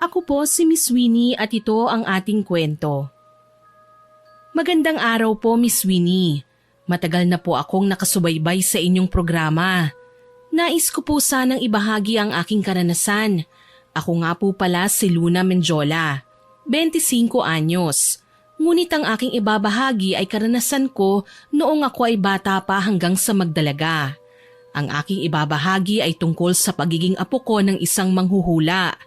Ako po si Miss Winnie at ito ang ating kwento. Magandang araw po, Miss Winnie. Matagal na po akong nakasubaybay sa inyong programa. Nais ko po sanang ibahagi ang aking karanasan. Ako nga po pala si Luna Menjola, 25 anyos. Ngunit ang aking ibabahagi ay karanasan ko noong ako ay bata pa hanggang sa magdalaga. Ang aking ibabahagi ay tungkol sa pagiging apo ko ng isang manghuhula.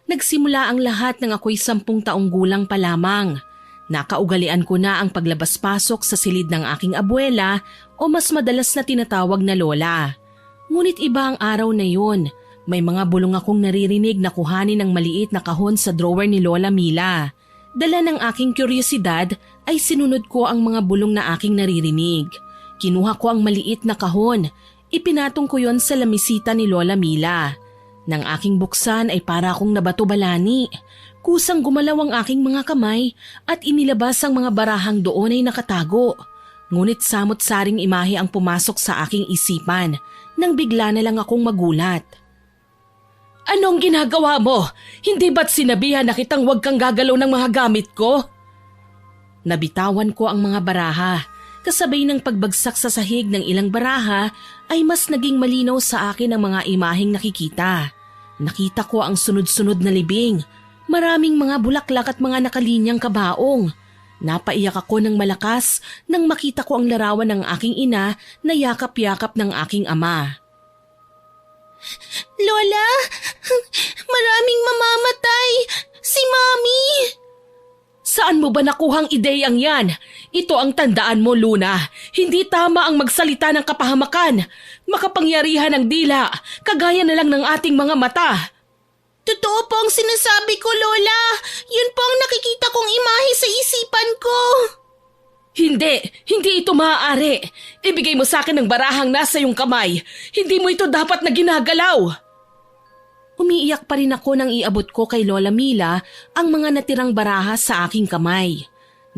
Nagsimula ang lahat ng ako'y 10 taong gulang pa lamang. Nakaugalian ko na ang paglabas-pasok sa silid ng aking abuela o mas madalas na tinatawag na lola. Ngunit iba ang araw na yun. May mga bulong akong naririnig na kuhanin ng maliit na kahon sa drawer ni Lola Mila. Dala ng aking kuryosidad ay sinunod ko ang mga bulong na aking naririnig. Kinuha ko ang maliit na kahon. Ipinatong ko yon sa lamisita ni Lola Mila. Nang aking buksan ay para akong nabato-balani. Kusang gumalaw ang aking mga kamay at inilabas ang mga barahang doon ay nakatago. Ngunit samot-saring imahe ang pumasok sa aking isipan nang bigla na lang akong magulat. Anong ginagawa mo? Hindi ba't sinabihan na kitang huwag kang gagalaw ng mga gamit ko? Nabitawan ko ang mga baraha. Kasabay ng pagbagsak sa sahig ng ilang baraha ay mas naging malinaw sa akin ang mga imaheng nakikita. Nakita ko ang sunod-sunod na libing. Maraming mga bulaklak at mga nakalinyang kabaong. Napaiyak ako ng malakas nang makita ko ang larawan ng aking ina na yakap-yakap ng aking ama. Lola, maraming mamamatay. Si Mami. Saan mo ba nakuhang ideyang yan? Ito ang tandaan mo, Luna. Hindi tama ang magsalita ng kapahamakan. Makapangyarihan ng dila, kagaya na lang ng ating mga mata. Totoo po ang sinasabi ko, Lola. Yun po ang nakikita kong imahe sa isipan ko. Hindi ito maaari. Ibigay mo sa akin ang barahang nasa iyong kamay. Hindi mo ito dapat na ginagalaw. Umiiyak pa rin ako nang iabot ko kay Lola Mila ang mga natirang baraha sa aking kamay.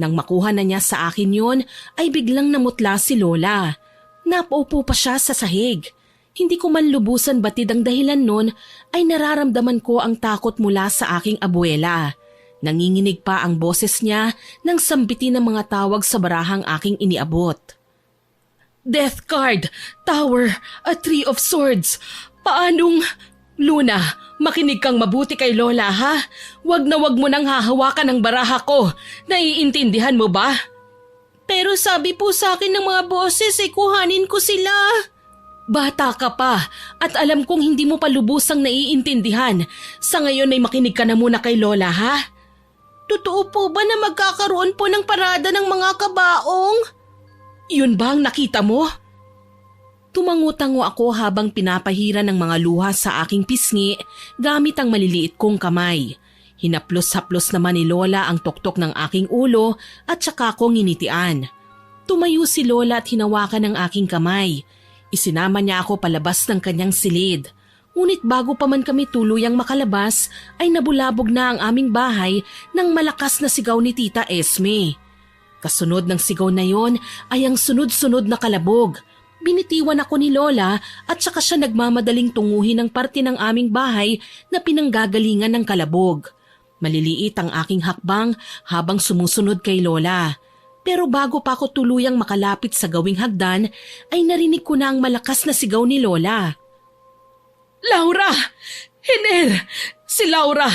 Nang makuha na niya sa akin yun, ay biglang namutla si Lola. Napaupo pa siya sa sahig. Hindi ko man lubusan batid ang dahilan nun ay nararamdaman ko ang takot mula sa aking abuela. Nanginginig pa ang boses niya nang sambitin ng mga tawag sa barahang aking iniabot. Death card, tower, a three of swords. Paanong... Luna, makinig kang mabuti kay Lola ha? Wag na wag mo nang hahawakan ang baraha ko. Naiintindihan mo ba? Pero sabi po sa akin ng mga boses ay kuhanin ko sila. Bata ka pa at alam kong hindi mo pa lubusang naiintindihan. Sa ngayon ay makinig ka na muna kay Lola ha? Totoo po ba na magkakaroon po ng parada ng mga kabaong? Yun ba ang nakita mo? Tumango-tango ako habang pinapahira ng mga luha sa aking pisngi gamit ang maliliit kong kamay. Hinaplos-haplos naman ni Lola ang tuktok ng aking ulo at saka ko nginitian. Tumayo si Lola at hinawakan ang aking kamay. Isinama niya ako palabas ng kanyang silid. Ngunit bago pa man kami tuluyang makalabas ay nabulabog na ang aming bahay ng malakas na sigaw ni Tita Esme. Kasunod ng sigaw na yon ay ang sunod-sunod na kalabog. Binitiwan ako ni Lola at saka siya nagmamadaling tunguhin ang parte ng aming bahay na pinanggagalingan ng kalabog. Maliliit ang aking hakbang habang sumusunod kay Lola. Pero bago pa ako tuluyang makalapit sa gawing hagdan ay narinig ko na ang malakas na sigaw ni Lola. Laura! Hiner! Si Laura!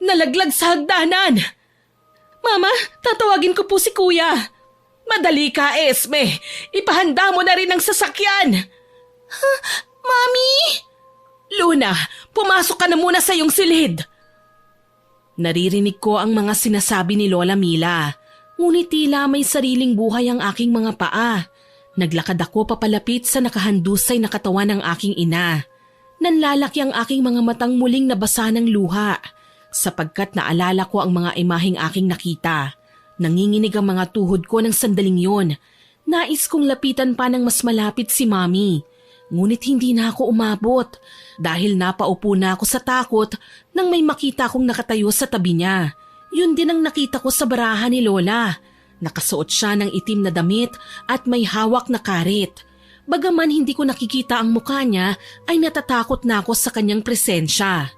Nalaglag sa hagdanan! Mama, tatawagin ko po si Kuya. Madali ka, Esme. Ipahanda mo na rin ang sasakyan. Mami? Luna, pumasok ka na muna sa iyong silid. Naririnig ko ang mga sinasabi ni Lola Mila. Ngunit tila may sariling buhay ang aking mga paa. Naglakad ako papalapit sa nakahandusay na katawan ng aking ina. Nanlalaki ang aking mga matang muling nabasa ng luha sapagkat naalala ko ang mga imaheng aking nakita. Nanginginig ang mga tuhod ko ng sandaling yon. Nais kong lapitan pa ng mas malapit si Mami. Ngunit hindi na ako umabot dahil napaupo na ako sa takot nang may makita akong nakatayo sa tabi niya. Yun din ang nakita ko sa baraha ni Lola. Nakasuot siya ng itim na damit at may hawak na karit. Bagaman hindi ko nakikita ang mukha niya ay natatakot na ako sa kanyang presensya.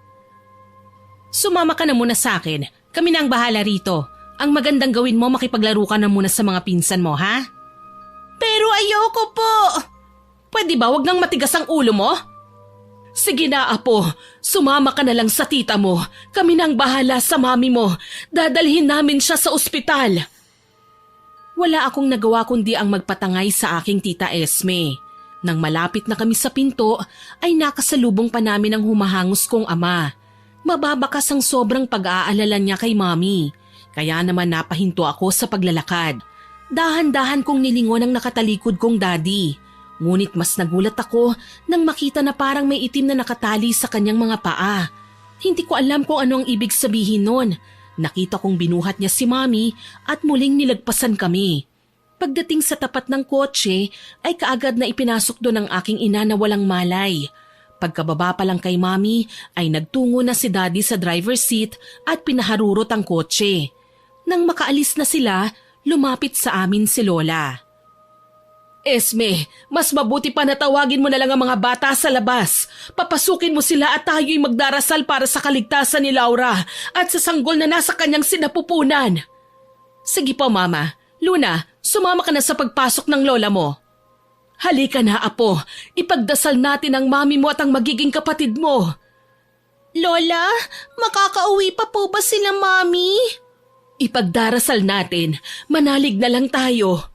Sumama ka na muna sa akin. Kami na ang bahala rito. Ang magandang gawin mo makipaglaro ka na muna sa mga pinsan mo, ha? Pero ayoko po. Pwede ba wag nang matigas ang ulo mo? Sige na, apo. Sumama ka na lang sa tita mo. Kami na ang bahala sa mami mo. Dadalhin namin siya sa ospital. Wala akong nagawa kundi ang magpatangay sa aking tita Esme. Nang malapit na kami sa pinto, ay nakasalubong pa namin ang humahangos kong ama. Mababakas ang sobrang pag-aalala niya kay mami. Kaya naman napahinto ako sa paglalakad. Dahan-dahan kong nilingon ang nakatalikod kong daddy. Ngunit mas nagulat ako nang makita na parang may itim na nakatali sa kanyang mga paa. Hindi ko alam kung ano ang ibig sabihin nun. Nakita kong binuhat niya si mami at muling nilagpasan kami. Pagdating sa tapat ng kotse ay kaagad na ipinasok doon ang aking ina na walang malay. Pagkababa pa lang kay mami ay nagtungo na si daddy sa driver's seat at pinaharurot ang kotse. Nang makaalis na sila, lumapit sa amin si Lola. Esme, mas mabuti pa na tawagin mo na lang ang mga bata sa labas. Papasukin mo sila at tayo'y magdarasal para sa kaligtasan ni Laura at sa sanggol na nasa kanyang sinapupunan. Sige po, Mama. Luna, sumama ka na sa pagpasok ng lola mo. Halika na, apo. Ipagdasal natin ang mami mo at ang magiging kapatid mo. Lola, makakauwi pa po ba sila, Mami? Ipagdarasal natin. Manalig na lang tayo.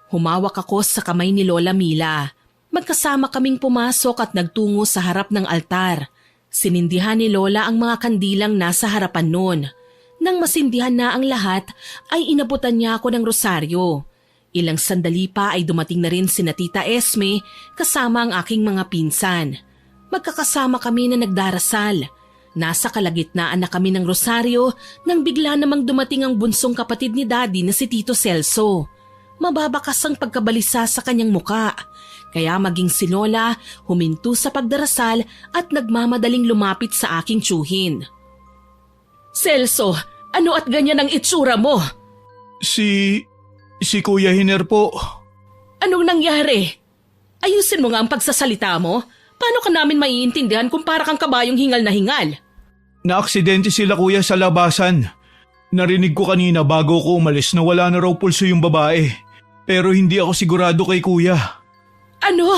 Humawak ako sa kamay ni Lola Mila. Magkasama kaming pumasok at nagtungo sa harap ng altar. Sinindihan ni Lola ang mga kandilang nasa harapan noon. Nang masindihan na ang lahat, ay inabutan niya ako ng rosaryo. Ilang sandali pa ay dumating na rin sina Tita Esme kasama ang aking mga pinsan. Magkakasama kami na nagdarasal. Nasa kalagitnaan na kami ng rosaryo nang bigla namang dumating ang bunsong kapatid ni Daddy na si Tito Celso. Mababakas ang pagkabalisa sa kanyang muka. Kaya maging si Lola huminto sa pagdarasal at nagmamadaling lumapit sa aking tiyuhin. Celso, ano at ganyan ang itsura mo? Si Kuya Hiner po. Anong nangyari? Ayusin mo nga ang pagsasalita mo. Paano ka namin maiintindihan kung para kang kabayong hingal na hingal? Naaksidente sila kuya sa labasan. Narinig ko kanina bago ko umalis na wala na raw pulso yung babae. Pero hindi ako sigurado kay kuya. Ano?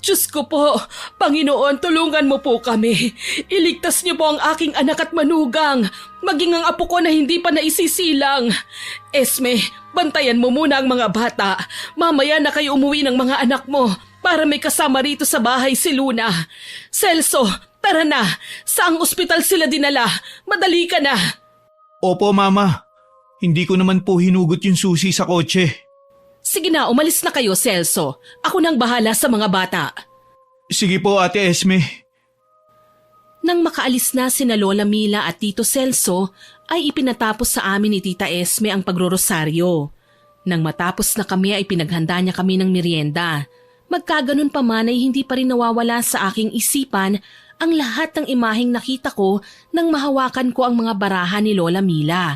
Diyos ko po, Panginoon, tulungan mo po kami. Iligtas niyo po ang aking anak at manugang, maging ang apo ko na hindi pa naisisilang. Esme, bantayan mo muna ang mga bata. Mamaya na kayo umuwi ng mga anak mo para may kasama rito sa bahay si Luna. Celso, tara na. Saang ospital sila dinala? Madali ka na. Opo mama, hindi ko naman po hinugot yung susi sa kotse. Sige na, umalis na kayo, Celso. Ako nang bahala sa mga bata. Sige po Ate Esme. Nang makaalis na sina Lola Mila at Tito Celso, ay ipinatapos sa amin ni Tita Esme ang pagrorosaryo. Nang matapos na kami ay pinaghanda niya kami ng merienda. Magkaganon pa man ay hindi pa rin nawawala sa aking isipan ang lahat ng imaheng nakita ko nang mahawakan ko ang mga barahan ni Lola Mila.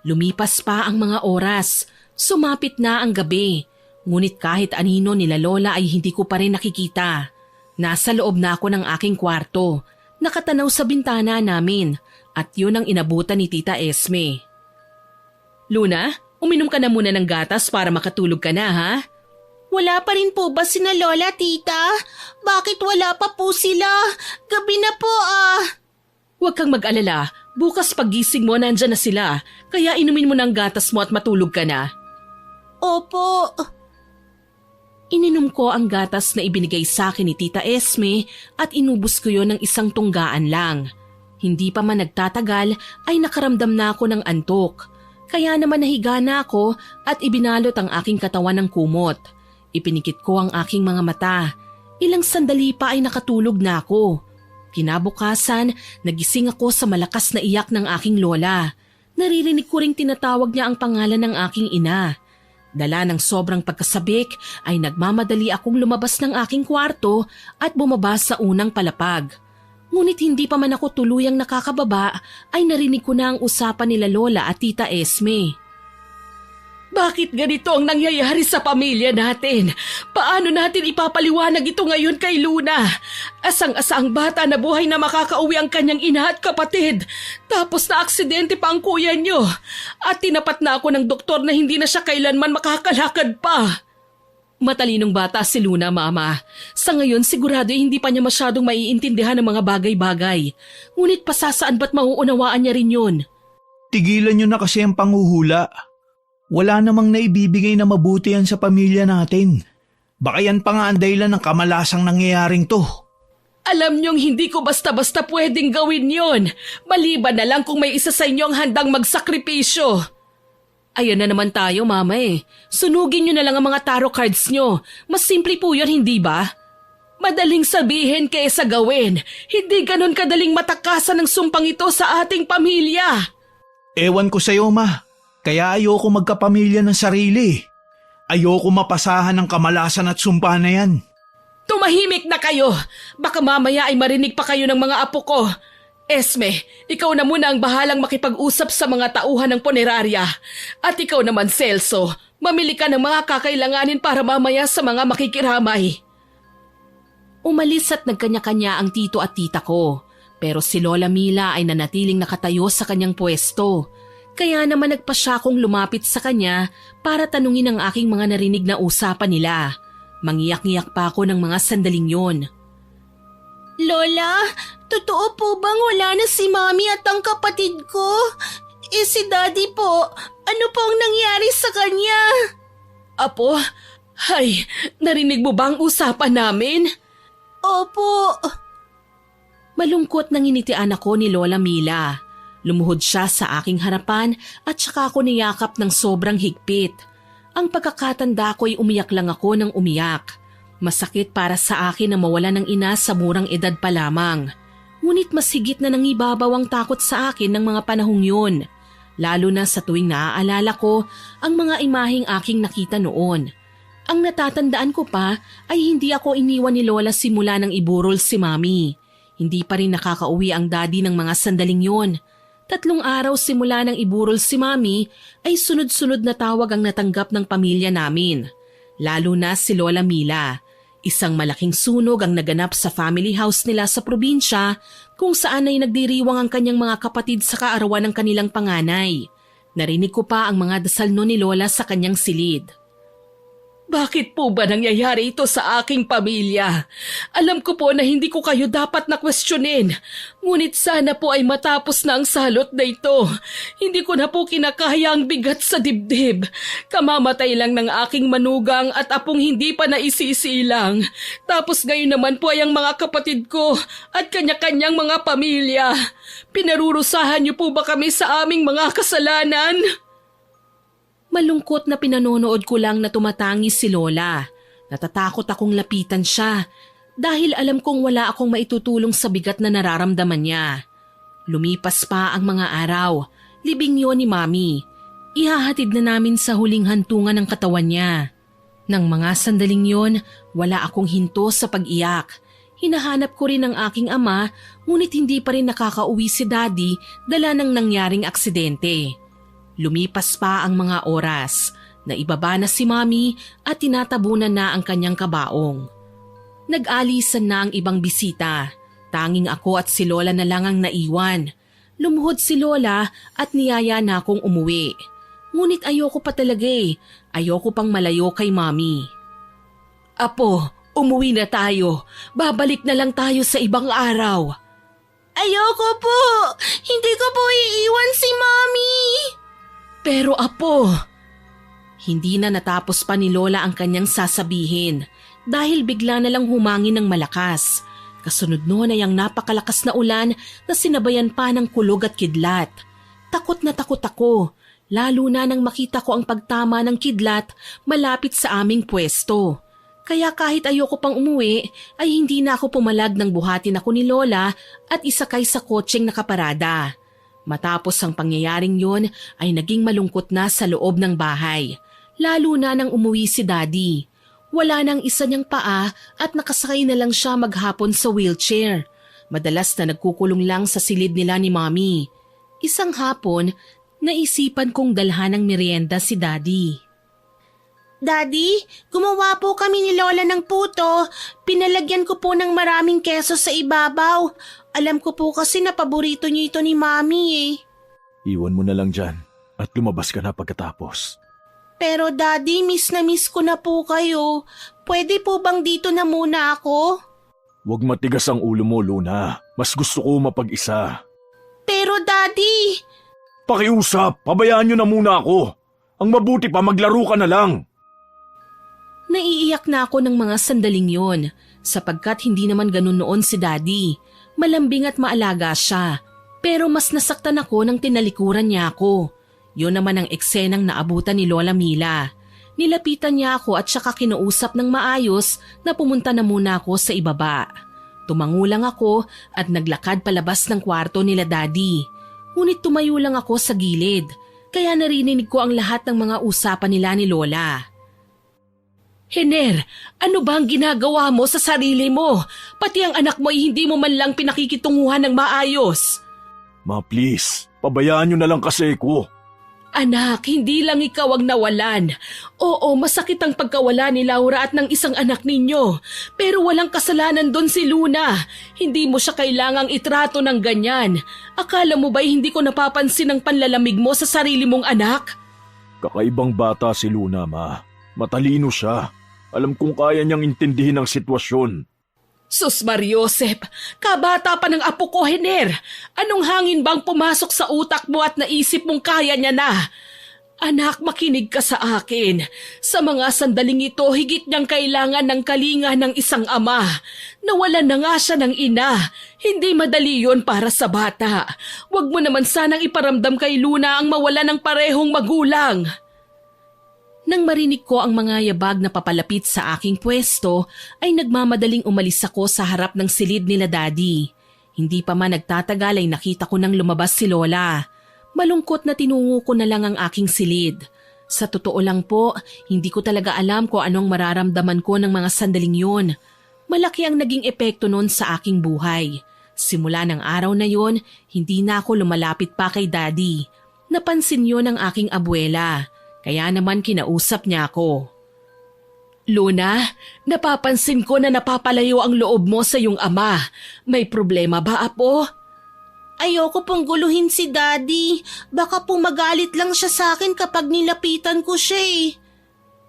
Lumipas pa ang mga oras. Sumapit na ang gabi, ngunit kahit anino nila Lola ay hindi ko pa rin nakikita. Nasa loob na ako ng aking kwarto, nakatanaw sa bintana namin at yun ang inabutan ni Tita Esme. Luna, uminom ka na muna ng gatas para makatulog ka na, ha? Wala pa rin po ba sina Lola, Tita? Bakit wala pa po sila? Gabi na po Huwag kang mag-alala, bukas paggising mo nandyan na sila, kaya inumin mo ng gatas mo at matulog ka na. Opo. Ininom ko ang gatas na ibinigay sa akin ni Tita Esme at inubos ko yon ng isang tunggaan lang. Hindi pa man nagtatagal ay nakaramdam na ako ng antok. Kaya naman nahiga na ako at ibinalot ang aking katawan ng kumot. Ipinikit ko ang aking mga mata. Ilang sandali pa ay nakatulog na ako. Kinabukasan, nagising ako sa malakas na iyak ng aking lola. Naririnig ko ring tinatawag niya ang pangalan ng aking ina. Dala ng sobrang pagkasabik ay nagmamadali akong lumabas ng aking kwarto at bumaba sa unang palapag. Ngunit hindi pa man ako tuluyang nakakababa ay narinig ko na ang usapan nila Lola at Tita Esme. Bakit ganito ang nangyayari sa pamilya natin? Paano natin ipapaliwanag ito ngayon kay Luna? Asang-asa ang bata na buhay na makakauwi ang kanyang ina at kapatid. Tapos na aksidente pa ang kuya niyo. At tinapat na ako ng doktor na hindi na siya kailanman makakalakad pa. Matalinong bata si Luna, Mama. Sa ngayon sigurado hindi pa niya masyadong maiintindihan ng mga bagay-bagay. Ngunit pasasaan ba't mauunawaan niya rin yun? Tigilan niyo na kasi ang panghuhula. Wala namang naibibigay na mabuti yan sa pamilya natin. Baka yan pa nga ang dahilan ng kamalasang nangyayaring to. Alam niyong hindi ko basta-basta pwedeng gawin yon. Maliban na lang kung may isa sa inyo ang handang magsakripisyo. Ayan na naman tayo, Mama eh. Sunugin niyo na lang ang mga tarot cards niyo. Mas simple po yun, hindi ba? Madaling sabihin kaysa gawin. Hindi ganon kadaling matakasan ng sumpang ito sa ating pamilya. Ewan ko sa'yo, Ma. Kaya ayoko magkapamilya ng sarili. Ayoko mapasahan ng kamalasan at sumpa na yan. Tumahimik na kayo. Baka mamaya ay marinig pa kayo ng mga apo ko. Esme, ikaw na muna ang bahalang makipag-usap sa mga tauhan ng punerarya. At ikaw naman, Celso, mamili ka ng mga kakailanganin para mamaya sa mga makikiramay. Umalis at nagkanya-kanya ang tito at tita ko. Pero si Lola Mila ay nanatiling nakatayo sa kanyang pwesto. Kaya naman nagpa siya kong lumapit sa kanya para tanungin ang aking mga narinig na usapan nila. Mangiyak-ngiyak pa ako ng mga sandaling yon. Lola, totoo po bang wala na si Mami at ang kapatid ko? Si Daddy po, ano po ang nangyari sa kanya? Apo, hay, narinig mo ba ang usapan namin? Opo. Malungkot nang initian ako ni Lola Mila. Lumuhod siya sa aking harapan at saka ako niyakap ng sobrang higpit. Ang pagkakatanda ko ay umiyak lang ako ng umiyak. Masakit para sa akin na mawala ng ina sa murang edad pa lamang. Ngunit mas higit na nangibabaw ang takot sa akin ng mga panahong yun. Lalo na sa tuwing naaalala ko ang mga imaheng aking nakita noon. Ang natatandaan ko pa ay hindi ako iniwan ni Lola simula nang iburol si Mami. Hindi pa rin nakakauwi ang daddy ng mga sandaling yun. 3 araw simula nang iburol si Mami ay sunod-sunod na tawag ang natanggap ng pamilya namin. Lalo na si Lola Mila. Isang malaking sunog ang naganap sa family house nila sa probinsya kung saan ay nagdiriwang ang kanyang mga kapatid sa kaarawan ng kanilang panganay. Narinig ko pa ang mga dasal no ni Lola sa kanyang silid. Bakit po ba nangyayari ito sa aking pamilya? Alam ko po na hindi ko kayo dapat na kwestiyonin. Ngunit sana po ay matapos na ang salot na ito. Hindi ko na po kinakaya ang bigat sa dibdib. Kamamatay lang ng aking manugang at apong hindi pa naisisilang. Tapos ngayon naman po ay ang mga kapatid ko at kanya-kanyang mga pamilya. Pinarurusahan niyo po ba kami sa aming mga kasalanan? Malungkot na pinanonood ko lang na tumatangis si Lola. Natatakot akong lapitan siya dahil alam kong wala akong maitutulong sa bigat na nararamdaman niya. Lumipas pa ang mga araw. Libing yon ni Mami. Ihahatid na namin sa huling hantungan ng katawan niya. Nang mga sandaling yon, wala akong hinto sa pag-iyak. Hinahanap ko rin ang aking ama ngunit hindi pa rin nakakauwi si Daddy dala ng nangyaring aksidente. Lumipas pa ang mga oras, naibaba na si Mami at tinatabunan na ang kanyang kabaong. Nag-alisan na ang ibang bisita, tanging ako at si Lola na lang ang naiwan. Lumuhod si Lola at niyaya na akong umuwi. Ngunit ayoko pa talaga ayoko pang malayo kay Mami. Apo, umuwi na tayo, babalik na lang tayo sa ibang araw. Ayoko po, hindi ko po iiwan si Mami. Pero Apo, hindi na natapos pa ni Lola ang kanyang sasabihin dahil bigla na lang humangin ng malakas. Kasunod noon ay ang napakalakas na ulan na sinabayan pa ng kulog at kidlat. Takot na takot ako, lalo na nang makita ko ang pagtama ng kidlat malapit sa aming pwesto. Kaya kahit ayoko pang umuwi ay hindi na ako pumalag nang buhatin ako ni Lola at isakay sa kotseng nakaparada. Matapos ang pangyayaring yon ay naging malungkot na sa loob ng bahay, lalo na nang umuwi si Daddy. Wala nang isa niyang paa at nakasakay na lang siya maghapon sa wheelchair. Madalas na nagkukulong lang sa silid nila ni Mommy. Isang hapon, Naisipan kong dalhan ng merienda si Daddy. Daddy, gumawa po kami ni Lola ng puto. Pinalagyan ko po ng maraming keso sa ibabaw. Alam ko po kasi na paborito niyo ito ni Mami eh. Iwan mo na lang dyan at lumabas ka na pagkatapos. Pero Daddy, miss na miss ko na po kayo. Pwede po bang dito na muna ako? Huwag matigas ang ulo mo, Luna. Mas gusto ko mapag-isa. Pero Daddy… Pakiusap, pabayaan nyo na muna ako. Ang mabuti pa maglaro ka na lang. Naiiyak na ako ng mga sandaling yon sapagkat hindi naman ganun noon si Daddy. Malambing at maalaga siya. Pero mas nasaktan ako nang tinalikuran niya ako. Yun naman ang eksenang naabutan ni Lola Mila. Nilapitan niya ako at saka kinausap ng maayos na pumunta na muna ako sa ibaba. Tumango lang ako at naglakad palabas ng kwarto nila Daddy. Ngunit tumayo lang ako sa gilid, kaya narinig ko ang lahat ng mga usapan nila ni Lola. Hener, ano ba ang ginagawa mo sa sarili mo? Pati ang anak mo ay hindi mo man lang pinakikitunguhan ng maayos. Ma, please, pabayaan nyo na lang kasi ko. Anak, hindi lang ikaw ang nawalan. Oo, masakit ang pagkawala ni Laura at ng isang anak ninyo. Pero walang kasalanan doon si Luna. Hindi mo siya kailangang itrato ng ganyan. Akala mo ba'y hindi ko napapansin ang panlalamig mo sa sarili mong anak? Kakaibang bata si Luna, Ma. Matalino siya. Alam kong kaya niyang intindihin ang sitwasyon. Sus Mariosep, kabata pa ng apo ko, Hener. Anong hangin bang pumasok sa utak mo at naisip mong kaya niya na? Anak, makinig ka sa akin. Sa mga sandaling ito, higit niyang kailangan ng kalinga ng isang ama. Nawalan na nga siya ng ina. Hindi madali yon para sa bata. Huwag mo naman sanang iparamdam kay Luna ang mawala ng parehong magulang. Nang marinig ko ang mga yabag na papalapit sa aking pwesto, ay nagmamadaling umalis ako sa harap ng silid nila Daddy. Hindi pa man nagtatagal ay nakita ko nang lumabas si Lola. Malungkot na tinungo ko na lang ang aking silid. Sa totoo lang po, hindi ko talaga alam kung anong mararamdaman ko ng mga sandaling yun. Malaki ang naging epekto nun sa aking buhay. Simula ng araw na yon, hindi na ako lumalapit pa kay Daddy. Napansin yun ng aking abuela. Kaya naman kinausap niya ako. Luna, napapansin ko na napapalayo ang loob mo sa iyong ama. May problema ba, apo? Ayoko pong guluhin si Daddy. Baka po magalit lang siya sa akin kapag nilapitan ko siya eh.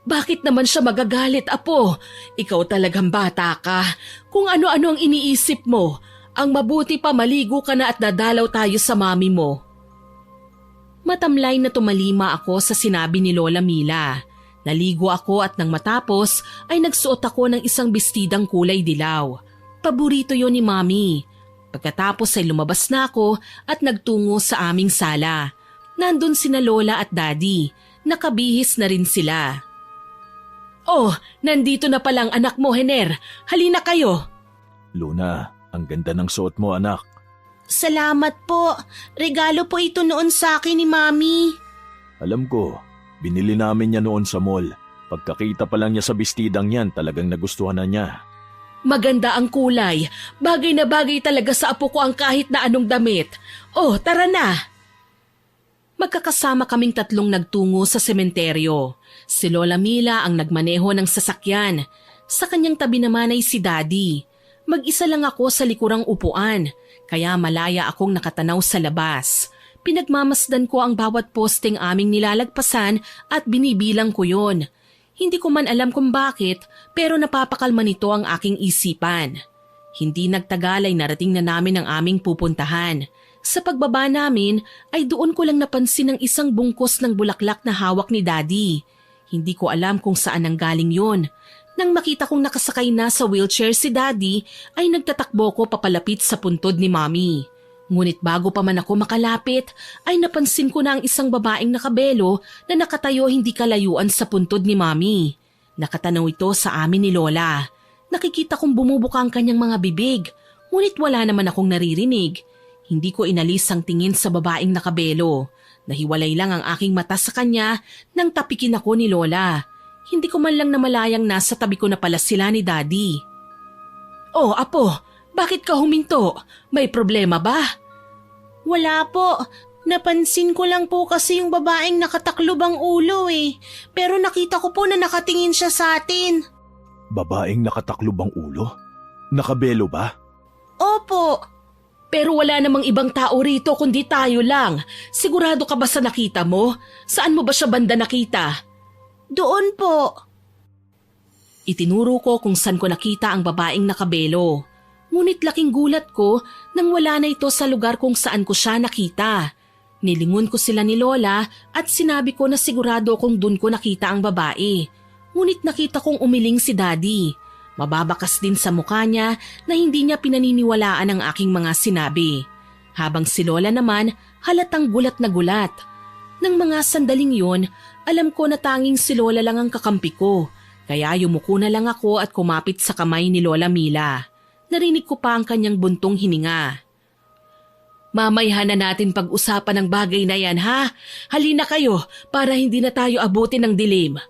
Bakit naman siya magagalit, apo? Ikaw talagang bata ka. Kung ano-ano ang iniisip mo, ang mabuti pa maligo ka na at dadalaw tayo sa mami mo. Matamlay na tumalima ako sa sinabi ni Lola Mila. Naligo ako at nang matapos ay nagsuot ako ng isang bestidang kulay dilaw. Paborito yon ni Mami. Pagkatapos ay lumabas na ako at nagtungo sa aming sala. Nandun sina Lola at Daddy. Nakabihis na rin sila. Oh, nandito na palang anak mo, Hener. Halina kayo. Luna, ang ganda ng suot mo, anak. Salamat po. Regalo po ito noon sa akin ni Mami. Alam ko, binili namin niya noon sa mall. Pagkakita pa lang niya sa bestidang yan, talagang nagustuhan na niya. Maganda ang kulay. Bagay na bagay talaga sa apo ko ang kahit na anong damit. Oh, tara na. Magkakasama kaming tatlong nagtungo sa sementeryo. Si Lola Mila ang nagmaneho ng sasakyan. Sa kanyang tabi naman ay si Daddy. Mag-isa lang ako sa likurang upuan. Kaya malaya akong nakatanaw sa labas. Pinagmamasdan ko ang bawat posting aming nilalagpasan at binibilang ko yon. Hindi ko man alam kung bakit, pero napapakalma nito ang aking isipan. Hindi nagtagal ay narating na namin ang aming pupuntahan. Sa pagbaba namin ay doon ko lang napansin ang isang bungkos ng bulaklak na hawak ni Daddy. Hindi ko alam kung saan nanggaling yon. Nang makita kong nakasakay na sa wheelchair si Daddy, ay nagtatakbo ko papalapit sa puntod ni Mommy. Ngunit bago pa man ako makalapit, ay napansin ko na ang isang babaeng nakabelo na nakatayo hindi kalayuan sa puntod ni Mommy. Nakatanaw ito sa amin ni Lola. Nakikita kong bumubuka ang kanyang mga bibig, ngunit wala naman akong naririnig. Hindi ko inalis ang tingin sa babaeng nakabelo. Nahiwalay lang ang aking mata sa kanya nang tapikin ako ni Lola. Hindi ko man lang namalayang nasa tabi ko na pala sila ni Daddy. Oh, apo, bakit ka huminto? May problema ba? Wala po. Napansin ko lang po kasi yung babaeng nakataklobang ulo eh. Pero nakita ko po na nakatingin siya sa atin. Babaeng nakataklobang ulo? Nakabelo ba? Opo. Pero wala namang ibang tao rito kundi tayo lang. Sigurado ka ba sa nakita mo? Saan mo ba siya banda nakita? Doon po. Itinuro ko kung saan ko nakita ang babaeng nakabelo. Ngunit laking gulat ko nang wala na ito sa lugar kung saan ko siya nakita. Nilingon ko sila ni Lola at sinabi ko na sigurado kung dun ko nakita ang babae. Ngunit nakita kong umiling si Daddy. Mababakas din sa mukha niya na hindi niya pinaniniwalaan ang aking mga sinabi. Habang si Lola naman halatang gulat na gulat. Nang mga sandaling yun, alam ko na tanging si Lola lang ang kakampi ko. Kaya yumuko na lang ako at kumapit sa kamay ni Lola Mila. Narinig ko pa ang kanyang buntong hininga. Mamayhan na natin pag-usapan ng bagay na yan, ha? Halina kayo para hindi na tayo abutin ng dilim.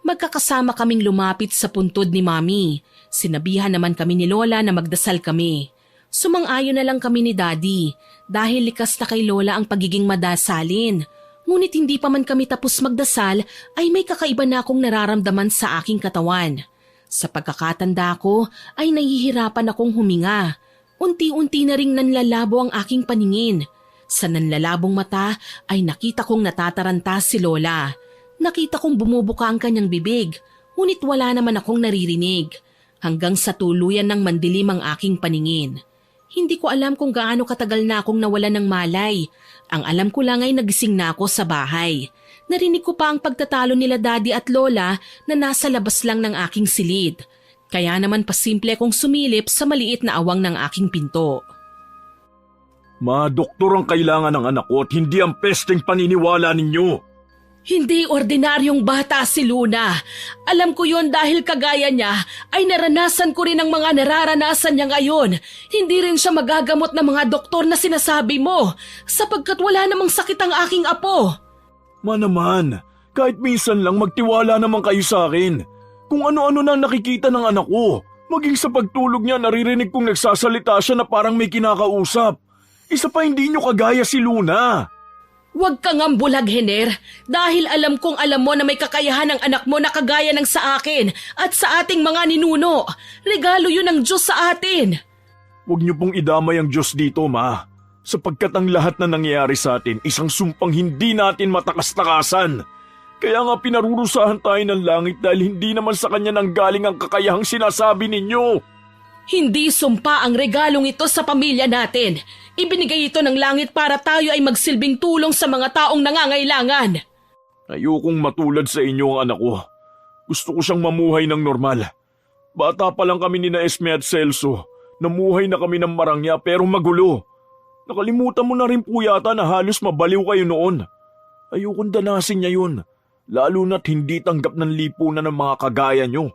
Magkakasama kaming lumapit sa puntod ni Mami. Sinabihan naman kami ni Lola na magdasal kami. Sumang-ayon na lang kami ni Daddy dahil likas na kay Lola ang pagiging madasalin. Ngunit hindi pa man kami tapos magdasal ay may kakaiba na akong nararamdaman sa aking katawan. Sa pagkakatanda ko ay nahihirapan akong huminga. Unti-unti na ring nanlalabo ang aking paningin. Sa nanlalabong mata ay nakita kong natataranta si Lola. Nakita kong bumubuka ang kanyang bibig, ngunit wala naman akong naririnig. Hanggang sa tuluyan ng mandilim ang aking paningin. Hindi ko alam kung gaano katagal na akong nawalan ng malay. Ang alam ko lang ay nagising na ako sa bahay. Narinig ko pa ang pagtatalo nila Daddy at Lola na nasa labas lang ng aking silid. Kaya naman pasimple akong sumilip sa maliit na awang ng aking pinto. Doktor ang kailangan ng anak ko at hindi ang pesteng paniniwala ninyo. Hindi ordinaryong bata si Luna. Alam ko yon dahil kagaya niya ay naranasan ko rin ang mga nararanasan niya ngayon. Hindi rin siya magagamot ng mga doktor na sinasabi mo sapagkat wala namang sakit ang aking apo. Naman, kahit minsan lang magtiwala naman kayo sa akin. Kung ano-ano nang nakikita ng anak ko. Maging sa pagtulog niya naririnig kong nagsasalita siya na parang may kinakausap. Isa pa hindi niyo kagaya si Luna. Huwag kang ambulag, Hener, dahil alam kong alam mo na may kakayahan ng anak mo na kagaya ng sa akin at sa ating mga ninuno. Regalo yun ng Diyos sa atin. Huwag niyo pong idamay ang Diyos dito, Ma. Sapagkat ang lahat na nangyayari sa atin, isang sumpang hindi natin matakas-takasan. Kaya nga pinarurusahan tayo ng langit dahil hindi naman sa kanya nanggaling ang kakayahang sinasabi ninyo. Hindi sumpa ang regalong ito sa pamilya natin. Ibinigay ito ng langit para tayo ay magsilbing tulong sa mga taong nangangailangan. Ayokong matulad sa inyo ang anak ko. Gusto ko siyang mamuhay ng normal. Bata pa lang kami ni na Esme at Celso. Namuhay na kami ng marangya pero magulo. Nakalimutan mo na rin po yata na halos mabaliw kayo noon. Ayokong danasin niya yun. Lalo na't hindi tanggap ng lipunan ng mga kagaya nyo.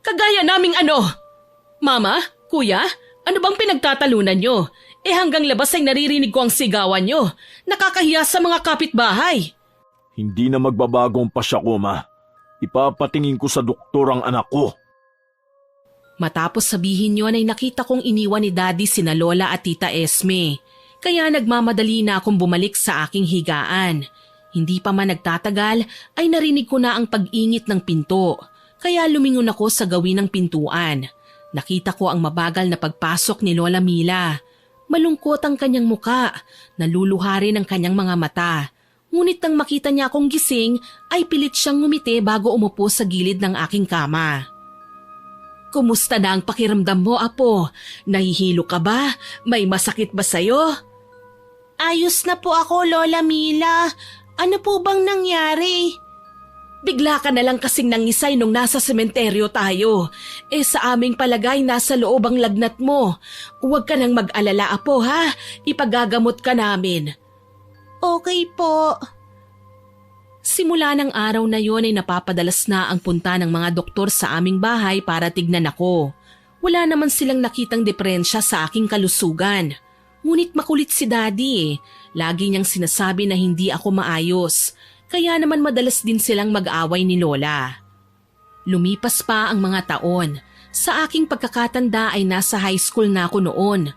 Kagaya naming ano? Mama? Kuya? Ano bang pinagtatalunan nyo? Hanggang labas ay naririnig ko ang sigawan nyo. Nakakahiya sa mga kapitbahay. Hindi na magbabago ang pasya ko, Ma. Ipapatingin ko sa doktor ang anak ko. Matapos sabihin yun ay nakita kong iniwan ni Daddy sina Lola at Tita Esme. Kaya nagmamadali na akong bumalik sa aking higaan. Hindi pa man nagtatagal ay narinig ko na ang pag-ingit ng pinto. Kaya lumingon ako sa gawin ng pintuan. Nakita ko ang mabagal na pagpasok ni Lola Mila. Malungkot ang kanyang muka, naluluha rin ang kanyang mga mata. Ngunit nang makita niya akong gising ay pilit siyang ngumiti bago umupo sa gilid ng aking kama. Kumusta na ang pakiramdam mo, Apo? Nahihilo ka ba? May masakit ba sa'yo? Ayos na po ako, Lola Mila. Ano po bang nangyari? Bigla ka na lang kasing nangisay nung nasa sementeryo tayo. Sa aming palagay nasa loob ang lagnat mo. Huwag ka nang mag-alala, Apo, ha? Ipagagamot ka namin. Okay po. Simula ng araw na yon ay napapadalas na ang punta ng mga doktor sa aming bahay para tignan ako. Wala naman silang nakitang diferensya sa aking kalusugan. Ngunit makulit si Daddy. Lagi niyang sinasabi na hindi ako maayos. Kaya naman madalas din silang mag-away ni Lola. Lumipas pa ang mga taon. Sa aking pagkakatanda ay nasa high school na ako noon.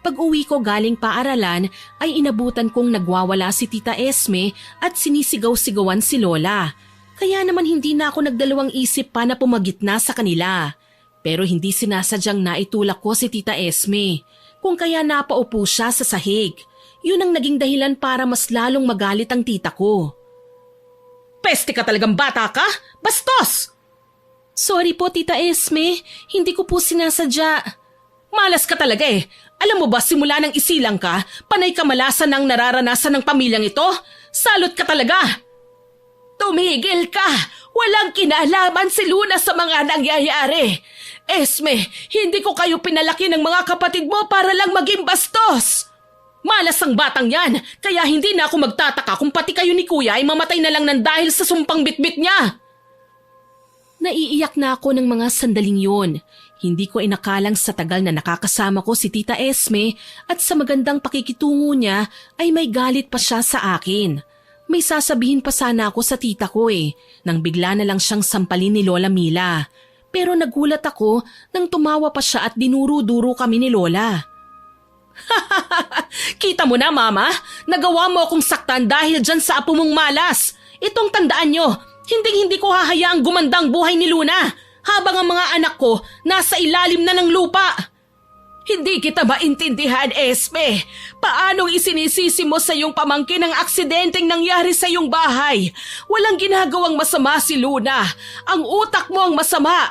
Pag-uwi ko galing paaralan ay inabutan kong nagwawala si Tita Esme at sinisigaw-sigawan si Lola. Kaya naman hindi na ako nagdalawang isip pa na pumagitna sa kanila. Pero hindi sinasadyang naitulak ko si Tita Esme. Kung kaya napaupo siya sa sahig. Yun ang naging dahilan para mas lalong magalit ang tita ko. Peste ka talagang bata ka! Bastos! Sorry po Tita Esme, hindi ko po sinasadya. Malas ka talaga eh. Alam mo ba, simula nang isilang ka, panay kamalasan ang nararanasan ng pamilyang ito? Salot ka talaga! Tumigil ka! Walang kinalaman si Luna sa mga nangyayari. Esme, hindi ko kayo pinalaki ng mga kapatid mo para lang maging bastos. Malas ang batang yan, kaya hindi na ako magtataka kung pati kayo ni Kuya ay mamatay na lang ng dahil sa sumpang bitbit niya. Naiiyak na ako ng mga sandaling yun. Hindi ko inakalang sa tagal na nakakasama ko si Tita Esme at sa magandang pakikitungo niya ay may galit pa siya sa akin. May sasabihin pa sana ako sa tita ko nang bigla na lang siyang sampalin ni Lola Mila. Pero nagulat ako nang tumawa pa siya at dinuro-duro kami ni Lola. Kita mo na Mama, nagawa mo akong saktan dahil dyan sa apo mong malas. Itong tandaan nyo, hindi ko hahayaang gumandang buhay ni Luna habang ang mga anak ko nasa ilalim na ng lupa. Hindi kita maintindihan, Esme. Paanong isinisisi mo sa iyong pamangkin ang aksidenteng nangyari sa iyong bahay? Walang ginagawang masama si Luna. Ang utak mo ang masama.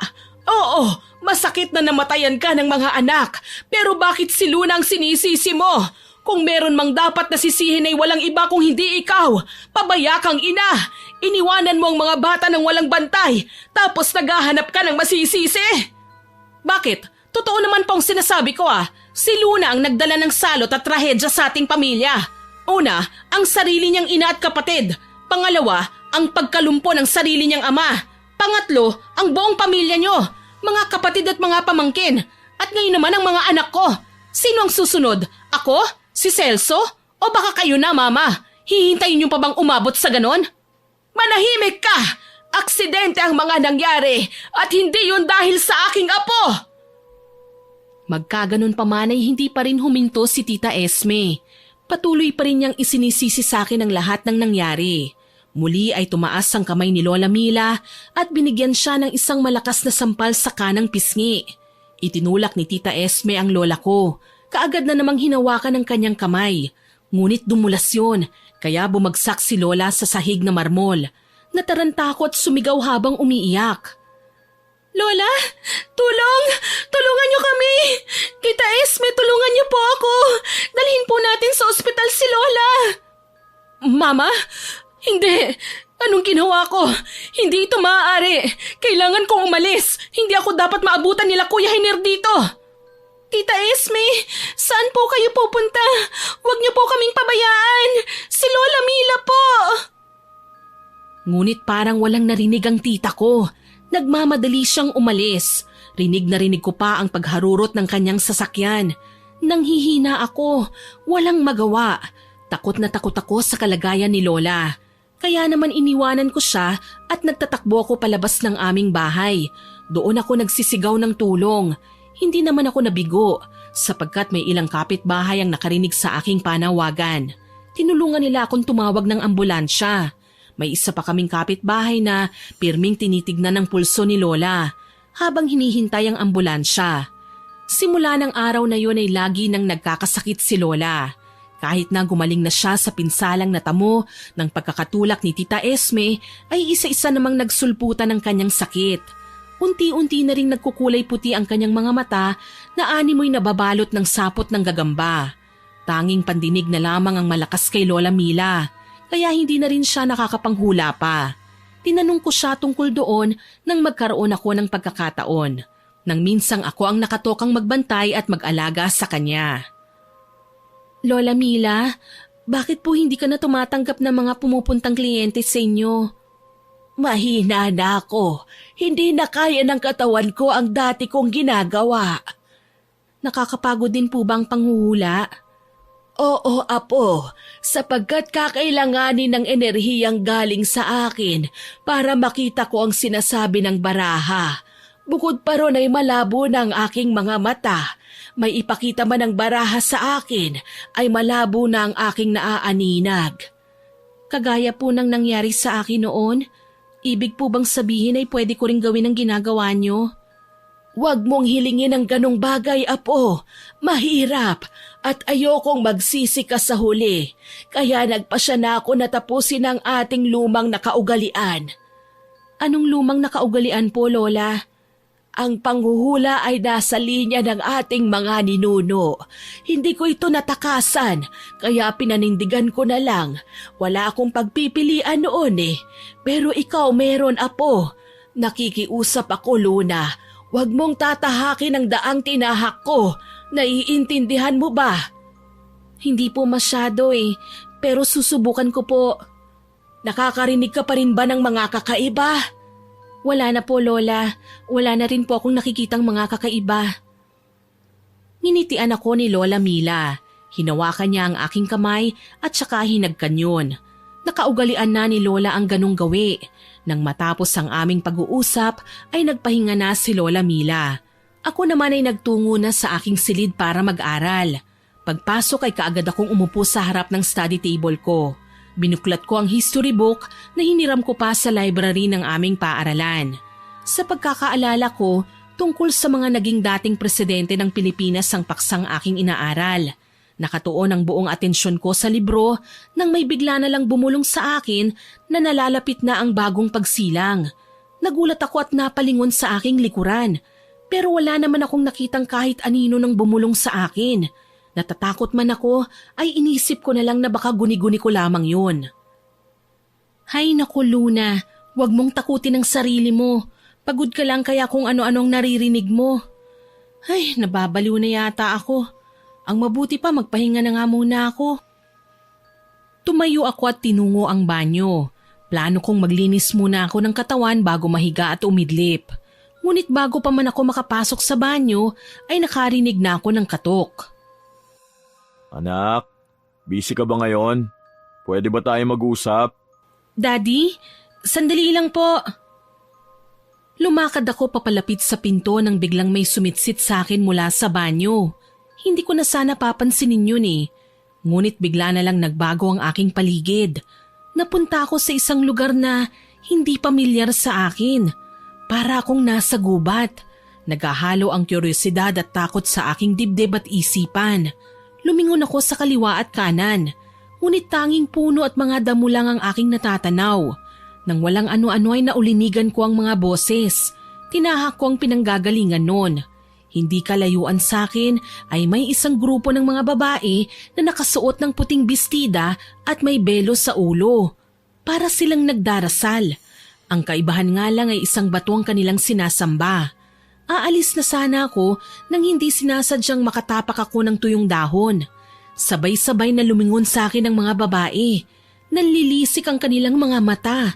Oo, masakit na namatayan ka ng mga anak. Pero bakit si Luna ang sinisisi mo? Kung meron mang dapat na sisihin ay walang iba kung hindi ikaw. Pabaya kang ina. Iniwanan mo ang mga bata ng walang bantay. Tapos naghahanap ka ng masisisi. Bakit? Totoo naman pong sinasabi ko Si Luna ang nagdala ng salot at trahedya sa ating pamilya. Una, ang sarili niyang ina at kapatid. Pangalawa, ang pagkalumpo ng sarili niyang ama. Pangatlo, ang buong pamilya niyo. Mga kapatid at mga pamangkin. At ngayon naman ang mga anak ko. Sino ang susunod? Ako? Si Celso? O baka kayo na, Mama? Hihintayin niyo pa bang umabot sa ganon? Manahimik ka! Aksidente ang mga nangyari at hindi yun dahil sa aking apo! Magkaganon pa man ay hindi pa rin huminto si Tita Esme. Patuloy pa rin niyang isinisisi sa akin ang lahat ng nangyari. Muli ay tumaas ang kamay ni Lola Mila at binigyan siya ng isang malakas na sampal sa kanang pisngi. Itinulak ni Tita Esme ang lola ko. Kaagad na namang hinawakan ng kanyang kamay. Ngunit dumulas yun, kaya bumagsak si Lola sa sahig na marmol. Nataranta ako at sumigaw habang umiiyak. Lola, tulong! Tulungan niyo kami! Tita Esme, tulungan niyo po ako! Dalhin po natin sa ospital si Lola! Mama? Hindi! Anong ginawa ko? Hindi ito maaari! Kailangan kong umalis! Hindi ako dapat maabutan nila Kuya Hiner dito! Tita Esme, saan po kayo pupunta? Huwag niyo po kaming pabayaan! Si Lola Mila po! Ngunit parang walang narinig ang tita ko. Nagmamadali siyang umalis. Rinig na rinig ko pa ang pagharurot ng kanyang sasakyan. Nanghihina ako. Walang magawa. Takot na takot ako sa kalagayan ni Lola. Kaya naman iniwanan ko siya at nagtatakbo ako palabas ng aming bahay. Doon ako nagsisigaw ng tulong. Hindi naman ako nabigo sapagkat may ilang kapitbahay ang nakarinig sa aking panawagan. Tinulungan nila akong tumawag ng ambulansya. May isa pa kaming kapitbahay na pirming tinitignan ng pulso ni Lola habang hinihintay ang ambulansya. Simula ng araw na yun ay lagi nang nagkakasakit si Lola. Kahit na gumaling na siya sa pinsalang natamo ng pagkakatulak ni Tita Esme ay isa-isa namang nagsulputan ng kanyang sakit. Unti-unti na ring nagkukulay puti ang kanyang mga mata na animoy nababalot ng sapot ng gagamba. Tanging pandinig na lamang ang malakas kay Lola Mila. Kaya hindi na rin siya nakakapanghula pa. Tinanong ko siya tungkol doon nang magkaroon ako ng pagkakataon. Nang minsang ako ang nakatokang magbantay at mag-alaga sa kanya. Lola Mila, bakit po hindi ka na tumatanggap ng mga pumupuntang kliyente sa inyo? Mahina na ako. Hindi na kaya ng katawan ko ang dati kong ginagawa. Nakakapagod din po bang panghuhula? Oo, Apo, sapagkat kakailanganin ng enerhiyang galing sa akin para makita ko ang sinasabi ng baraha. Bukod pa ron ay malabo ng aking mga mata. may ipakita man ang baraha sa akin ay malabo na ang aking naaaninag. Kagaya po ng nangyari sa akin noon, ibig po bang sabihin ay pwede ko ring gawin ang ginagawa niyo? Huwag mong hilingin ang ganong bagay, Apo. Mahirap at ayokong magsisi ka sa huli. Kaya nagpasya na ako na tapusin ang ating lumang nakaugalian. Anong lumang nakaugalian po, Lola? Ang panghuhula ay nasa linya ng ating mga ninuno. Hindi ko ito natakasan, kaya pinanindigan ko na lang. Wala akong pagpipilian noon eh. Pero ikaw meron, Apo. Nakikiusap ako, Luna. Huwag mong tatahakin ang daang tinahak ko. Naiintindihan mo ba? Hindi po masyado eh, pero susubukan ko po. Nakakarinig ka pa rin ba ng mga kakaiba? Wala na po, Lola. Wala na rin po akong nakikitang mga kakaiba. Ninitian ako ni Lola Mila. Hinawakan niya ang aking kamay at saka hinagkanyon. Nakaugalian na ni Lola ang ganong gawi. Nang matapos ang aming pag-uusap ay nagpahinga na si Lola Mila. Ako naman ay nagtungo na sa aking silid para mag-aral. Pagpasok ay kaagad akong umupo sa harap ng study table ko. Binuklat ko ang history book na hiniram ko pa sa library ng aming paaralan. Sa pagkakaalala ko, tungkol sa mga naging dating presidente ng Pilipinas ang paksang aking inaaral. Nakatuon ang buong atensyon ko sa libro nang may bigla na lang bumulong sa akin na nalalapit na ang bagong pagsilang. Nagulat ako at napalingon sa aking likuran, pero wala naman akong nakitang kahit anino nang bumulong sa akin. Natatakot man ako ay inisip ko na lang na baka guni-guni ko lamang yun. Hay naku, Luna, huwag mong takutin ang sarili mo. Pagod ka lang kaya kung ano-anong naririnig mo. Ay, nababaliw na yata ako. Ang mabuti pa magpahinga na nga muna ako. Tumayo ako at tinungo ang banyo. Plano kong maglinis muna ako ng katawan bago mahiga at umidlip. Ngunit bago pa man ako makapasok sa banyo ay nakarinig na ako ng katok. Anak, busy ka ba ngayon? Pwede ba tayo mag-usap? Daddy, sandali lang po. Lumakad ako papalapit sa pinto nang biglang may sumitsit sa akin mula sa banyo. Hindi ko na sana papansinin yun eh. Ngunit bigla na lang nagbago ang aking paligid. Napunta ako sa isang lugar na hindi pamilyar sa akin. Para akong nasa gubat. Naghahalo ang kuryosidad at takot sa aking dibdib at isipan. Lumingon ako sa kaliwa at kanan. Ngunit tanging puno at mga damo lang ang aking natatanaw. Nang walang ano-ano ay naulinigan ko ang mga boses. Tinahak ko ang pinanggagalingan noon. Hindi kalayuan sa akin ay may isang grupo ng mga babae na nakasuot ng puting bestida at may belo sa ulo. Para silang nagdarasal. Ang kaibahan nga lang ay isang bato ang kanilang sinasamba. Aalis na sana ako nang hindi sinasadyang makatapak ako ng tuyong dahon. Sabay-sabay na lumingon sa akin ang mga babae. Nanlilisik ang kanilang mga mata.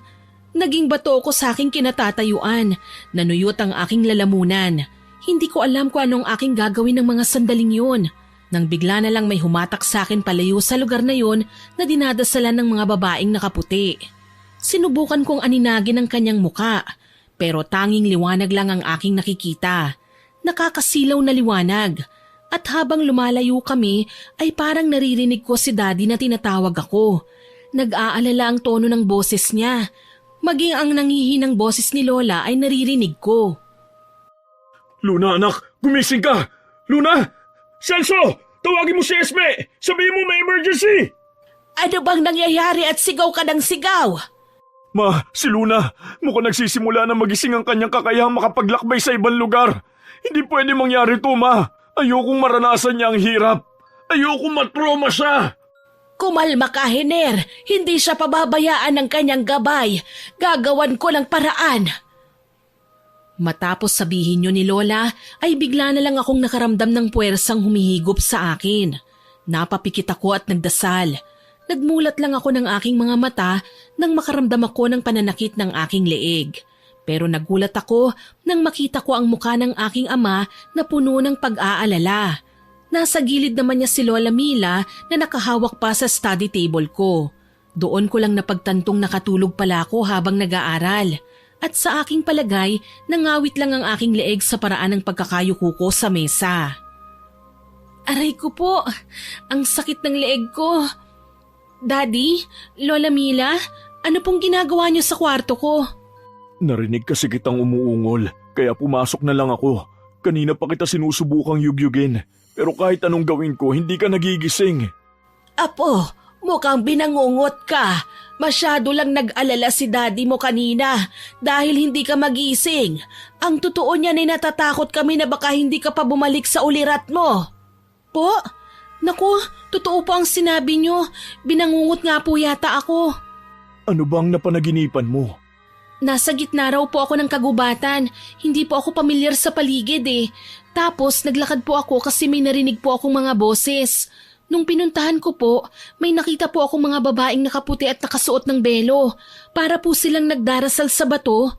Naging bato ko sa aking kinatatayuan. Nanuyot ang aking lalamunan. Hindi ko alam kung anong aking gagawin ng mga sandaling yun. Nang bigla na lang may humatak sa akin palayo sa lugar na yon na dinadasalan ng mga babaeng nakaputi. Sinubukan kong aninagin ang kanyang muka. Pero tanging liwanag lang ang aking nakikita. Nakakasilaw na liwanag. At habang lumalayo kami ay parang naririnig ko si Daddy na tinatawag ako. Nag-aalala ang tono ng boses niya. Maging ang nangihinang boses ni Lola ay naririnig ko. Luna, anak! Gumising ka! Luna! Celso! Tawagin mo si Esme! Sabihin mo may emergency! Ano bang nangyayari at sigaw ka ng sigaw? Ma, si Luna, mukhang nagsisimula na magising ang kanyang kakayahang makapaglakbay sa ibang lugar. Hindi pwede mangyari to, Ma. Ayokong maranasan niya ang hirap. Ayokong matroma siya. Kumalma ka, Hiner. Hindi siya pababayaan ng kanyang gabay. Gagawan ko ng paraan. Matapos sabihin niyo ni Lola, ay bigla na lang akong nakaramdam ng puwersang humihigop sa akin. Napapikit ako at nagdasal. Nagmulat lang ako ng aking mga mata nang makaramdam ako ng pananakit ng aking leeg. Pero nagulat ako nang makita ko ang mukha ng aking ama na puno ng pag-aalala. Nasa gilid naman niya si Lola Mila na nakahawak pa sa study table ko. Doon ko lang napagtantong nakatulog pala ako habang nag-aaral. At sa aking palagay, nangawit lang ang aking leeg sa paraan ng pagkakayuko ko sa mesa. Aray ko po, ang sakit ng leeg ko. Daddy, Lola Mila, ano pong ginagawa niyo sa kwarto ko? Narinig kasi kitang umuungol, kaya pumasok na lang ako. Kanina pa kita sinusubukang yugyugin, pero kahit anong gawin ko, hindi ka nagigising. Apo, mukhang binangungot ka. Masyado lang nag-alala si daddy mo kanina dahil hindi ka magising. Ang totoo niyan ay natatakot kami na baka hindi ka pa bumalik sa ulirat mo. Po? Naku, totoo po ang sinabi niyo. Binangungot nga po yata ako. Ano bang napanaginipan mo? Nasa gitna raw po ako ng kagubatan. Hindi po ako pamilyar sa paligid eh. Tapos naglakad po ako kasi may narinig po akong mga boses. Nung pinuntahan ko po, may nakita po akong mga babaeng nakaputi at nakasuot ng belo. Para po silang nagdarasal sa bato.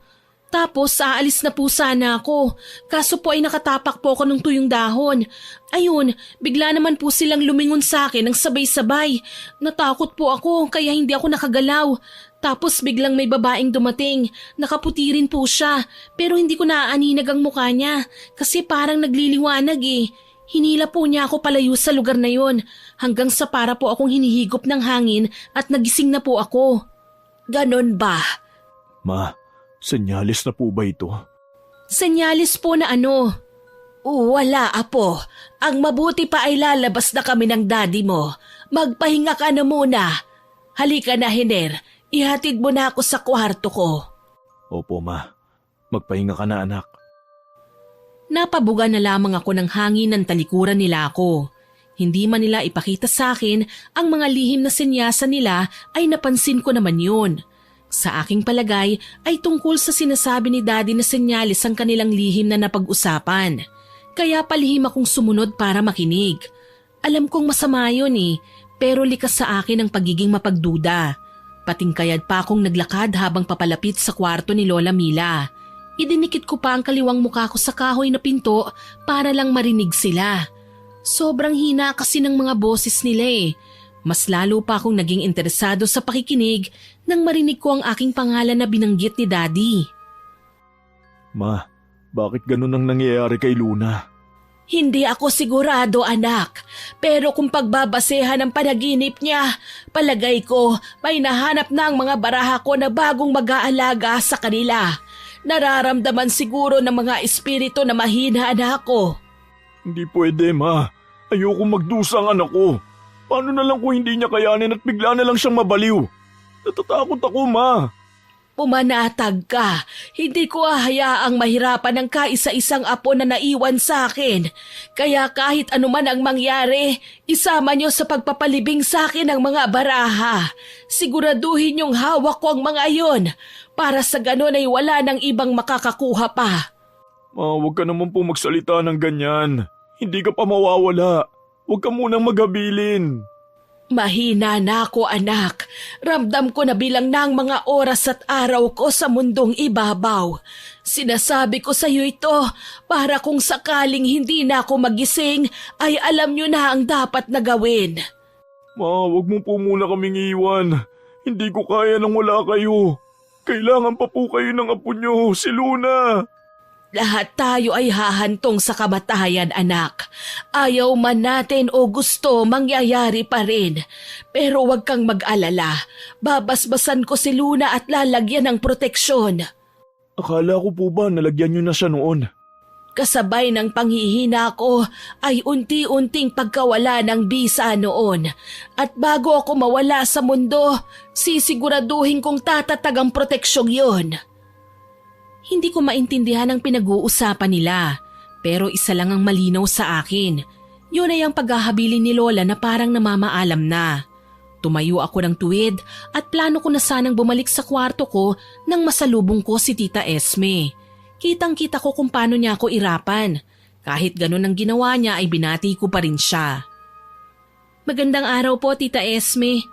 Tapos aalis na po sana ako. Kaso po ay nakatapak po ako ng tuyong dahon. Ayun, bigla naman po silang lumingon sa akin ng sabay-sabay. Natakot po ako kaya hindi ako nakagalaw. Tapos biglang may babaeng dumating. Nakaputi rin po siya pero hindi ko naaaninag ang mukha niya kasi parang nagliliwanag eh. Hinila po niya ako palayo sa lugar na yon hanggang sa para po akong hinihigop ng hangin at nagising na po ako. Ganon ba? Ma, senyalis na po ba ito? Senyalis po na ano? Wala, apo. Ang mabuti pa ay lalabas na kami ng daddy mo. Magpahinga ka na muna. Halika na, Hiner. Ihatid mo na ako sa kwarto ko. Opo, ma. Magpahinga ka na, anak. Napabuga na lamang ako ng hangin ng talikuran nila ako. Hindi man nila ipakita sa akin ang mga lihim na senyasa nila ay napansin ko naman yun. Sa aking palagay ay tungkol sa sinasabi ni daddy na senyalis ang kanilang lihim na napag-usapan. Kaya palihim akong sumunod para makinig. Alam kong masama yun eh, pero likas sa akin ang pagiging mapagduda. Patingkayad pa akong naglakad habang papalapit sa kwarto ni Lola Mila. Idinikit ko pa ang kaliwang mukha ko sa kahoy na pinto para lang marinig sila. Sobrang hina kasi ng mga boses nila eh. Mas lalo pa akong naging interesado sa pakikinig nang marinig ko ang aking pangalan na binanggit ni Daddy. Ma, bakit ganun ang nangyayari kay Luna? Hindi ako sigurado, anak. Pero kung pagbabasehan ng panaginip niya, palagay ko may nahanap na ang mga baraha ko na bagong mag-aalaga sa kanila. Nararamdaman siguro ng mga espiritu na mahina na ako. Hindi pwede, ma. Ayoko magdusa ang anak ko. Paano na lang kung hindi niya kayanin at bigla na lang siyang mabaliw? Natatakot ako, ma. Pumanatag ka. Hindi ko hahayaang mahirapan ang kaisa-isang apo na naiwan sa akin. Kaya kahit anuman ang mangyari, isama niyo sa pagpapalibing sa akin ang mga baraha. Siguraduhin niyong hawak ko ang mga iyon. Para sa ganon ay wala nang ibang makakakuha pa. Ma, huwag ka naman po magsalita ng ganyan. Hindi ka pa mawawala. Huwag ka munang maghabilin. Mahina na ako, anak. Ramdam ko na bilang na ang mga oras at araw ko sa mundong ibabaw. Sinasabi ko sa iyo ito para kung sakaling hindi na ako magising ay alam niyo na ang dapat na gawin. Ma, huwag mo po muna kaming iwan. Hindi ko kaya nang wala kayo. Kailangan pa po kayo ng apo niyo, si Luna. Lahat tayo ay hahantong sa kamatayan, anak. Ayaw man natin o gusto, mangyayari pa rin. Pero huwag kang mag-alala. Babasbasan ko si Luna at lalagyan ng proteksyon. Akala ko po ba nalagyan niyo na siya noon? Kasabay ng panghihina ko ay unti-unting pagkawala ng bisa noon. At bago ako mawala sa mundo, sisiguraduhin kong tatatag ang proteksyong yon. Hindi ko maintindihan ang pinag-uusapan nila, pero isa lang ang malinaw sa akin. Yun ay ang paghahabilin ni Lola na parang namamaalam na. Tumayo ako ng tuwid at plano ko na sanang bumalik sa kwarto ko nang masalubong ko si Tita Esme. Kitang-kita ko kung paano niya ako irapan. Kahit ganun ang ginawa niya ay binati ko pa rin siya. Magandang araw po, Tita Esme.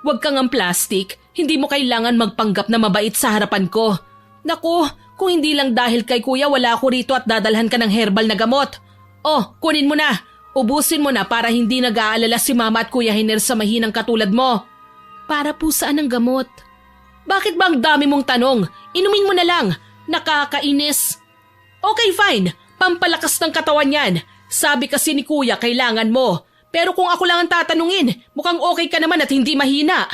Huwag kang ang plastic, hindi mo kailangan magpanggap na mabait sa harapan ko. Naku, kung hindi lang dahil kay kuya wala ako rito at dadalhan ka ng herbal na gamot. Oh, kunin mo na. Ubusin mo na para hindi nag-aalala si mama at kuya Hiner sa mahinang katulad mo. Para po saan ang gamot? Bakit ba ang dami mong tanong? Inumin mo na lang. Nakakainis. Okay, fine. Pampalakas ng katawan yan. Sabi kasi ni kuya kailangan mo. Pero kung ako lang ang tatanungin, mukhang okay ka naman at hindi mahina.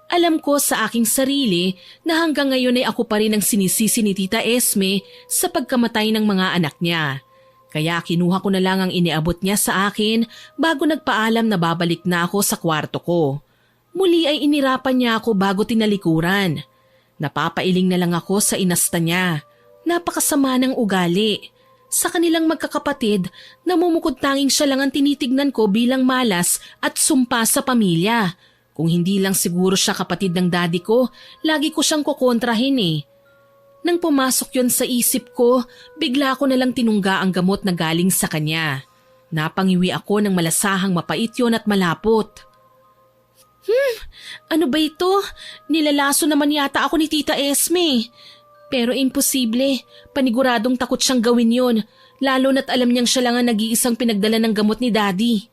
Alam ko sa aking sarili na hanggang ngayon ay ako pa rin ang sinisisi ni Tita Esme sa pagkamatay ng mga anak niya. Kaya kinuha ko na lang ang iniabot niya sa akin bago nagpaalam na babalik na ako sa kwarto ko. Muli ay inirapan niya ako bago tinalikuran. Napapailing na lang ako sa inasta niya. Napakasama ng ugali. Sa kanilang magkakapatid, namumukod tanging siya lang ang tinitignan ko bilang malas at sumpa sa pamilya. Kung hindi lang siguro siya kapatid ng daddy ko, lagi ko siyang kukontrahin eh. Nang pumasok yon sa isip ko, bigla ko nalang tinungga ang gamot na galing sa kanya. Napangiwi ako ng malasahang mapait yon at malapot. Ano ba ito? Nilalaso naman yata ako ni Tita Esme. Pero imposible, paniguradong takot siyang gawin yon, lalo na't alam niyang siya lang ang nag-iisang pinagdala ng gamot ni daddy.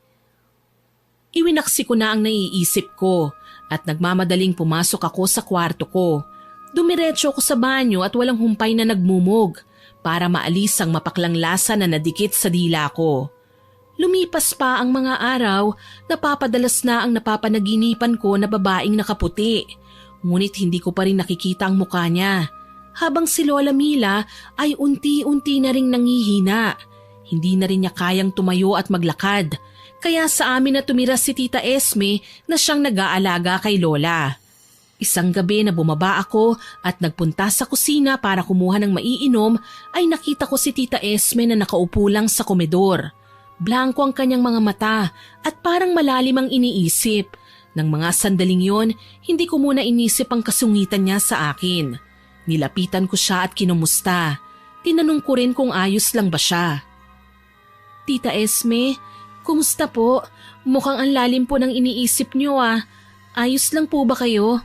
Iwinaksi ko na ang naiisip ko at nagmamadaling pumasok ako sa kwarto ko. Dumiretso ako sa banyo at walang humpay na nagmumog para maalis ang mapaklang lasa na nadikit sa dila ko. Lumipas pa ang mga araw, napapadalas na ang napapanaginipan ko na babaeng nakaputi. Ngunit hindi ko pa rin nakikita ang mukha niya. Habang si Lola Mila ay unti-unti na ring nangihina. Hindi na rin niya kayang tumayo at maglakad. Kaya sa amin na tumira si Tita Esme na siyang nag-aalaga kay Lola. Isang gabi na bumaba ako at nagpunta sa kusina para kumuha ng maiinom ay nakita ko si Tita Esme na nakaupo lang sa komedor. Blanko ang kanyang mga mata at parang malalim ang iniisip. Nang mga sandaling yon, hindi ko muna inisip ang kasungitan niya sa akin. Nilapitan ko siya at kinumusta. Tinanong ko rin kung ayos lang ba siya. Tita Esme, kumusta po? Mukhang ang lalim po ng iniisip niyo ah. Ayos lang po ba kayo?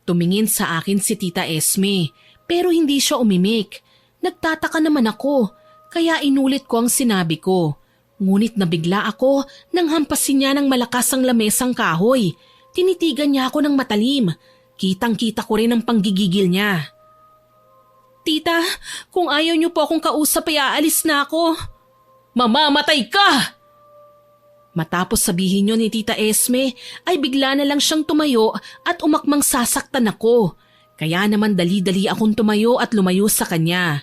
Tumingin sa akin si Tita Esme, pero hindi siya umimik. Nagtataka naman ako, kaya inulit ko ang sinabi ko. Ngunit nabigla ako nang hampasin niya ng malakas ang lamesang kahoy. Tinitigan niya ako ng matalim. Kitang-kita ko rin ang panggigigil niya. Tita, kung ayaw niyo po akong kausap ay aalis na ako. Mamamatay ka! Matapos sabihin niyo ni Tita Esme ay bigla na lang siyang tumayo at umakmang sasaktan ako. Kaya naman dali-dali akong tumayo at lumayo sa kanya.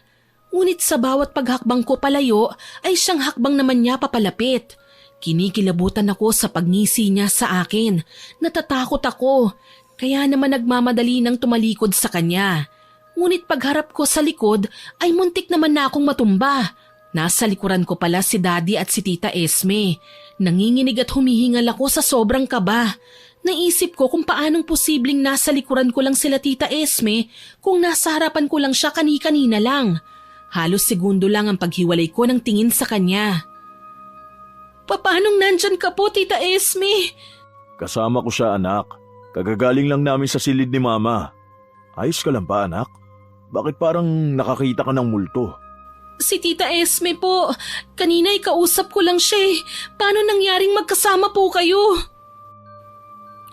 Ngunit sa bawat paghakbang ko palayo ay siyang hakbang naman niya papalapit. Kinikilabutan ako sa pagngisi niya sa akin. Natatakot ako. Kaya naman nagmamadali nang tumalikod sa kanya. Ngunit pagharap ko sa likod ay muntik naman na akong matumba. Nasa likuran ko pala si Daddy at si Tita Esme. Nanginginig at humihingal ako sa sobrang kaba. Naisip ko kung paanong posibleng nasa likuran ko lang sila Tita Esme kung nasa harapan ko lang siya kani-kanina lang. Halos segundo lang ang paghiwalay ko ng tingin sa kanya. Paanong nandyan ka po, Tita Esme? Kasama ko siya, anak. Kagagaling lang namin sa silid ni Mama. Ayos ka lang ba, anak? Bakit parang nakakita ka ng multo? Si Tita Esme po. Kanina ikausap ko lang siya eh. Paano nangyaring magkasama po kayo?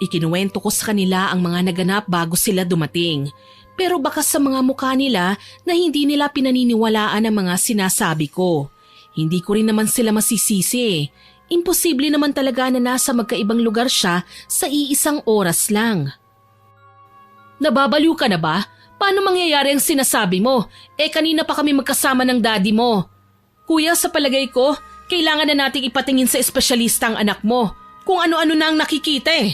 Ikinuwento ko sa kanila ang mga naganap bago sila dumating. Pero baka sa mga mukha nila na hindi nila pinaniniwalaan ang mga sinasabi ko. Hindi ko rin naman sila masisisi. Imposible naman talaga na nasa magkaibang lugar siya sa iisang oras lang. Nababaliw ka na ba? Paano mangyayari ang sinasabi mo? Kanina pa kami magkasama ng daddy mo. Kuya, sa palagay ko, kailangan na nating ipatingin sa espesyalista ang anak mo. Kung ano-ano na ang nakikita eh.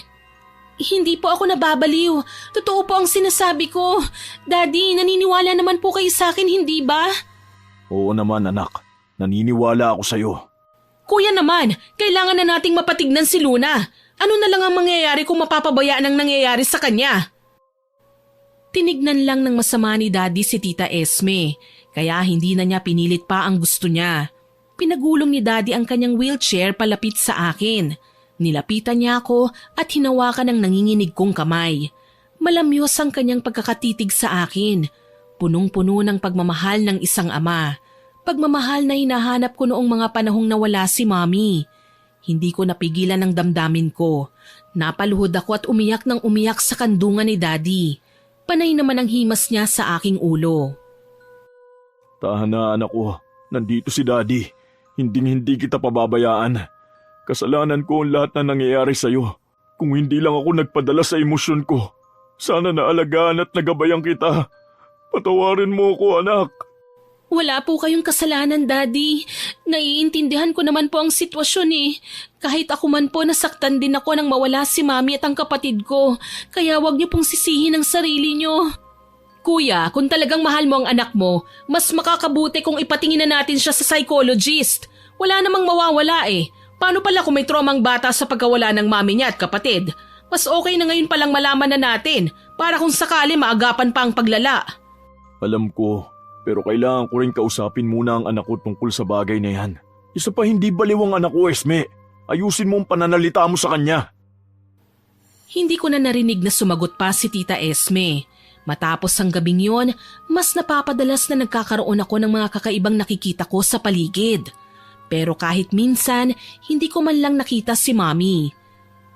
Hindi po ako nababaliw. Totoo po ang sinasabi ko. Daddy, naniniwala naman po kayo sa akin, hindi ba? Oo naman, anak. Naniniwala ako sa'yo. Kuya naman, kailangan na nating mapatignan si Luna. Ano na lang ang mangyayari kung mapapabayaan ang nangyayari sa kanya? Tinignan lang ng masama ni Daddy si Tita Esme, kaya hindi na niya pinilit pa ang gusto niya. Pinagulong ni Daddy ang kanyang wheelchair palapit sa akin. Nilapitan niya ako at hinawakan ang nanginginig kong kamay. Malamyos ang kanyang pagkakatitig sa akin. Punong-puno ng pagmamahal ng isang ama. Pagmamahal na hinahanap ko noong mga panahong nawala si Mommy. Hindi ko napigilan ang damdamin ko. Napaluhod ako at umiyak ng umiyak sa kandungan ni Daddy. Panay naman ang himas niya sa aking ulo. Tahan na, anak ko. Nandito si Daddy. Hinding-hindi kita pababayaan. Kasalanan ko ang lahat na nangyayari sa'yo. Kung hindi lang ako nagpadala sa emosyon ko, sana naalagaan at nagabayan kita. Patawarin mo ako, anak. Wala po kayong kasalanan, Daddy. Naiintindihan ko naman po ang sitwasyon eh. Kahit ako man po nasaktan din ako nang mawala si Mami at ang kapatid ko. Kaya wag niyo pong sisihin ang sarili niyo. Kuya, kung talagang mahal mo ang anak mo, mas makakabuti kung ipatingin na natin siya sa psychologist. Wala namang mawawala eh. Paano pala kung may traumang bata sa pagkawala ng mami niya at kapatid? Mas okay na ngayon palang malaman na natin para kung sakali maagapan pa ang paglala. Alam ko, pero kailangan ko rin kausapin muna ang anak ko tungkol sa bagay na yan. Isa pa hindi baliw ang anak ko, Esme. Ayusin mo ang pananalita mo sa kanya. Hindi ko na narinig na sumagot pa si Tita Esme. Matapos ang gabing yon, mas napapadalas na nagkakaroon ako ng mga kakaibang nakikita ko sa paligid. Pero kahit minsan, hindi ko man lang nakita si Mami.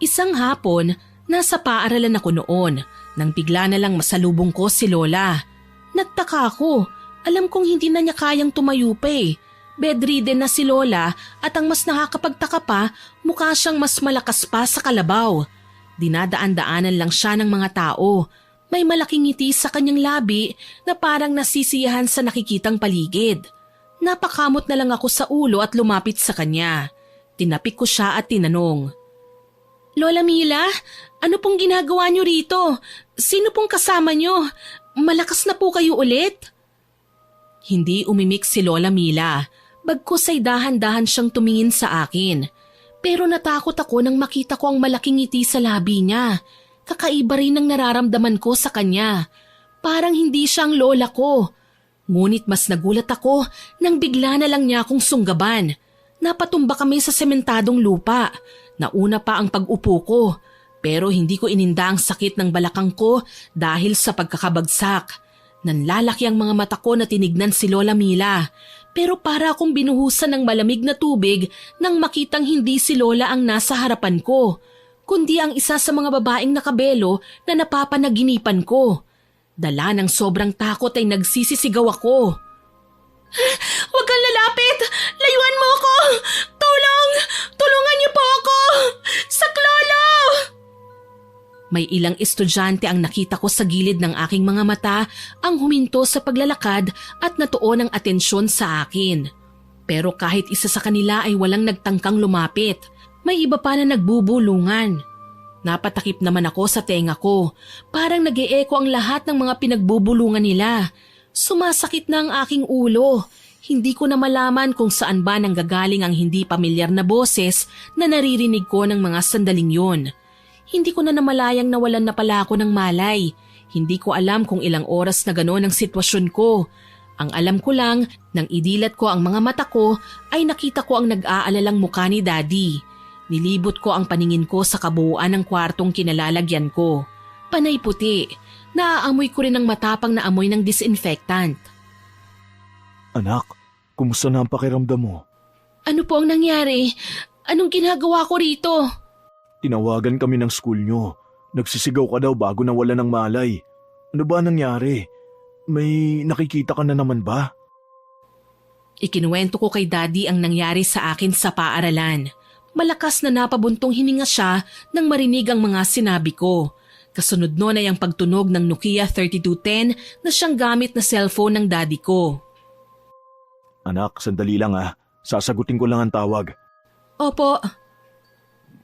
Isang hapon, nasa paaralan ako noon, nang bigla na lang masalubong ko si Lola. Nagtaka ako, alam kong hindi na niya kayang tumayo pa eh. Bedridden na si Lola at ang mas nakakapagtaka pa, mukha siyang mas malakas pa sa kalabaw. Dinadaan-daanan lang siya ng mga tao. May malaking ngiti sa kanyang labi na parang nasisiyahan sa nakikitang paligid. Napakamot na lang ako sa ulo at lumapit sa kanya. Tinapik ko siya at tinanong, Lola Mila, ano pong ginagawa niyo rito? Sino pong kasama niyo? Malakas na po kayo ulit? Hindi umimik si Lola Mila, bagkus ay dahan-dahan siyang tumingin sa akin. Pero natakot ako nang makita ko ang malaking ngiti sa labi niya. Kakaiba rin ang nararamdaman ko sa kanya. Parang hindi siya ang lola ko. Ngunit mas nagulat ako nang bigla na lang niya akong sunggaban. Napatumba kami sa sementadong lupa. Nauna pa ang pag-upo ko. Pero hindi ko ininda ang sakit ng balakang ko dahil sa pagkakabagsak. Nanlalaki ang mga mata ko na tinignan si Lola Mila. Pero para akong binuhusan ng malamig na tubig nang makitang hindi si Lola ang nasa harapan ko, kundi ang isa sa mga babaeng nakabelo na napapanaginipan ko. Dala ng sobrang takot ay nagsisisigaw ako. Huwag kang lalapit! Layuan mo ako! Tulong! Tulungan niyo po ako! Saklolo! May ilang estudyante ang nakita ko sa gilid ng aking mga mata ang huminto sa paglalakad at natuon ang atensyon sa akin. Pero kahit isa sa kanila ay walang nagtangkang lumapit, may iba pa na nagbubulungan. Napatakip naman ako sa tenga ko, parang nag-e-echo ang lahat ng mga pinagbubulungan nila. Sumasakit na ang aking ulo. Hindi ko na malaman kung saan ba nanggagaling ang hindi pamilyar na boses na naririnig ko ng mga sandaling yon. Hindi ko na namalayang nawalan na pala ako ng malay. Hindi ko alam kung ilang oras na gano'n ang sitwasyon ko. Ang alam ko lang, nang idilat ko ang mga mata ko, ay nakita ko ang nag-aalalang mukha ni Daddy. Nilibot ko ang paningin ko sa kabuuan ng kwartong kinalalagyan ko. Panay puti. Naaamoy ko rin ang matapang na amoy ng disinfectant. Anak, kumusta na ang pakiramdam mo? Ano po ang nangyari? Anong ginagawa ko rito? Tinawagan kami ng school nyo. Nagsisigaw ka daw bago nawala ng malay. Ano ba nangyari? May nakikita ka na naman ba? Ikinuwento ko kay Daddy ang nangyari sa akin sa paaralan. Malakas na napabuntong hininga siya nang marinig ang mga sinabi ko. Kasunod nun ay ang pagtunog ng Nokia 3210 na siyang gamit na cellphone ng Daddy ko. Anak, sandali lang ah. Sasagutin ko lang ang tawag. Opo.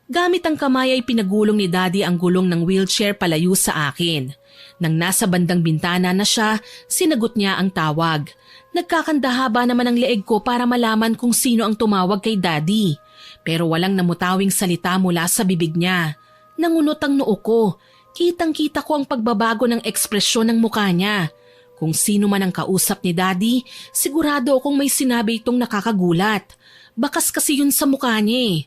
Gamit ang kamay ay pinagulong ni Daddy ang gulong ng wheelchair palayo sa akin. Nang nasa bandang bintana na siya, sinagot niya ang tawag. Nagkakandahaba naman ang leeg ko para malaman kung sino ang tumawag kay Daddy. Pero walang namutawing salita mula sa bibig niya. Nangunot ang noo ko. Kitang-kita ko ang pagbabago ng ekspresyon ng mukha niya. Kung sino man ang kausap ni Daddy, sigurado akong may sinabi itong nakakagulat. Bakas kasi yun sa mukha niya eh.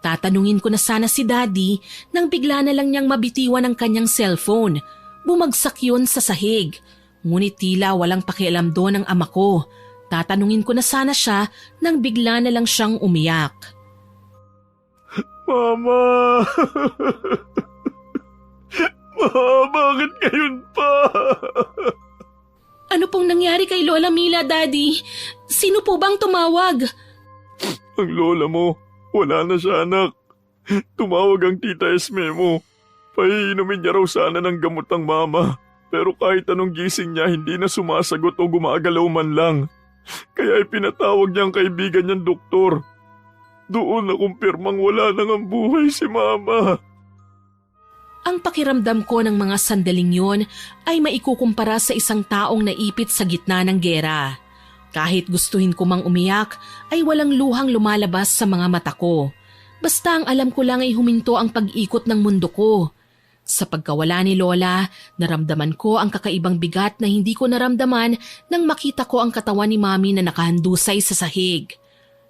Tatanungin ko na sana si Daddy nang bigla na lang niyang mabitiwan ang kanyang cellphone. Bumagsak yun sa sahig. Ngunit tila walang pakialam doon ang ama ko. Tatanungin ko na sana siya nang bigla na lang siyang umiyak. Mama! Ma, bakit ngayon pa? Ano pong nangyari kay Lola Mila, Daddy? Sino po bang tumawag? Ang lola mo, wala na siya anak. Tumawag ang tita Esme mo. Paiinumin niya raw sana ng gamot ang mama. Pero kahit anong gising niya, hindi na sumasagot o gumagalaw man lang. Kaya ipinatawag niya ang kaibigan niyang doktor. Doon nakumpirmang wala nang ang buhay si mama. Ang pakiramdam ko ng mga sandaling yon ay maikukumpara sa isang taong naipit sa gitna ng gera. Kahit gustuhin ko mang umiyak, ay walang luhang lumalabas sa mga mata ko. Basta ang alam ko lang ay huminto ang pag-ikot ng mundo ko. Sa pagkawala ni Lola, naramdaman ko ang kakaibang bigat na hindi ko naramdaman nang makita ko ang katawan ni Mami na nakahandusay sa sahig.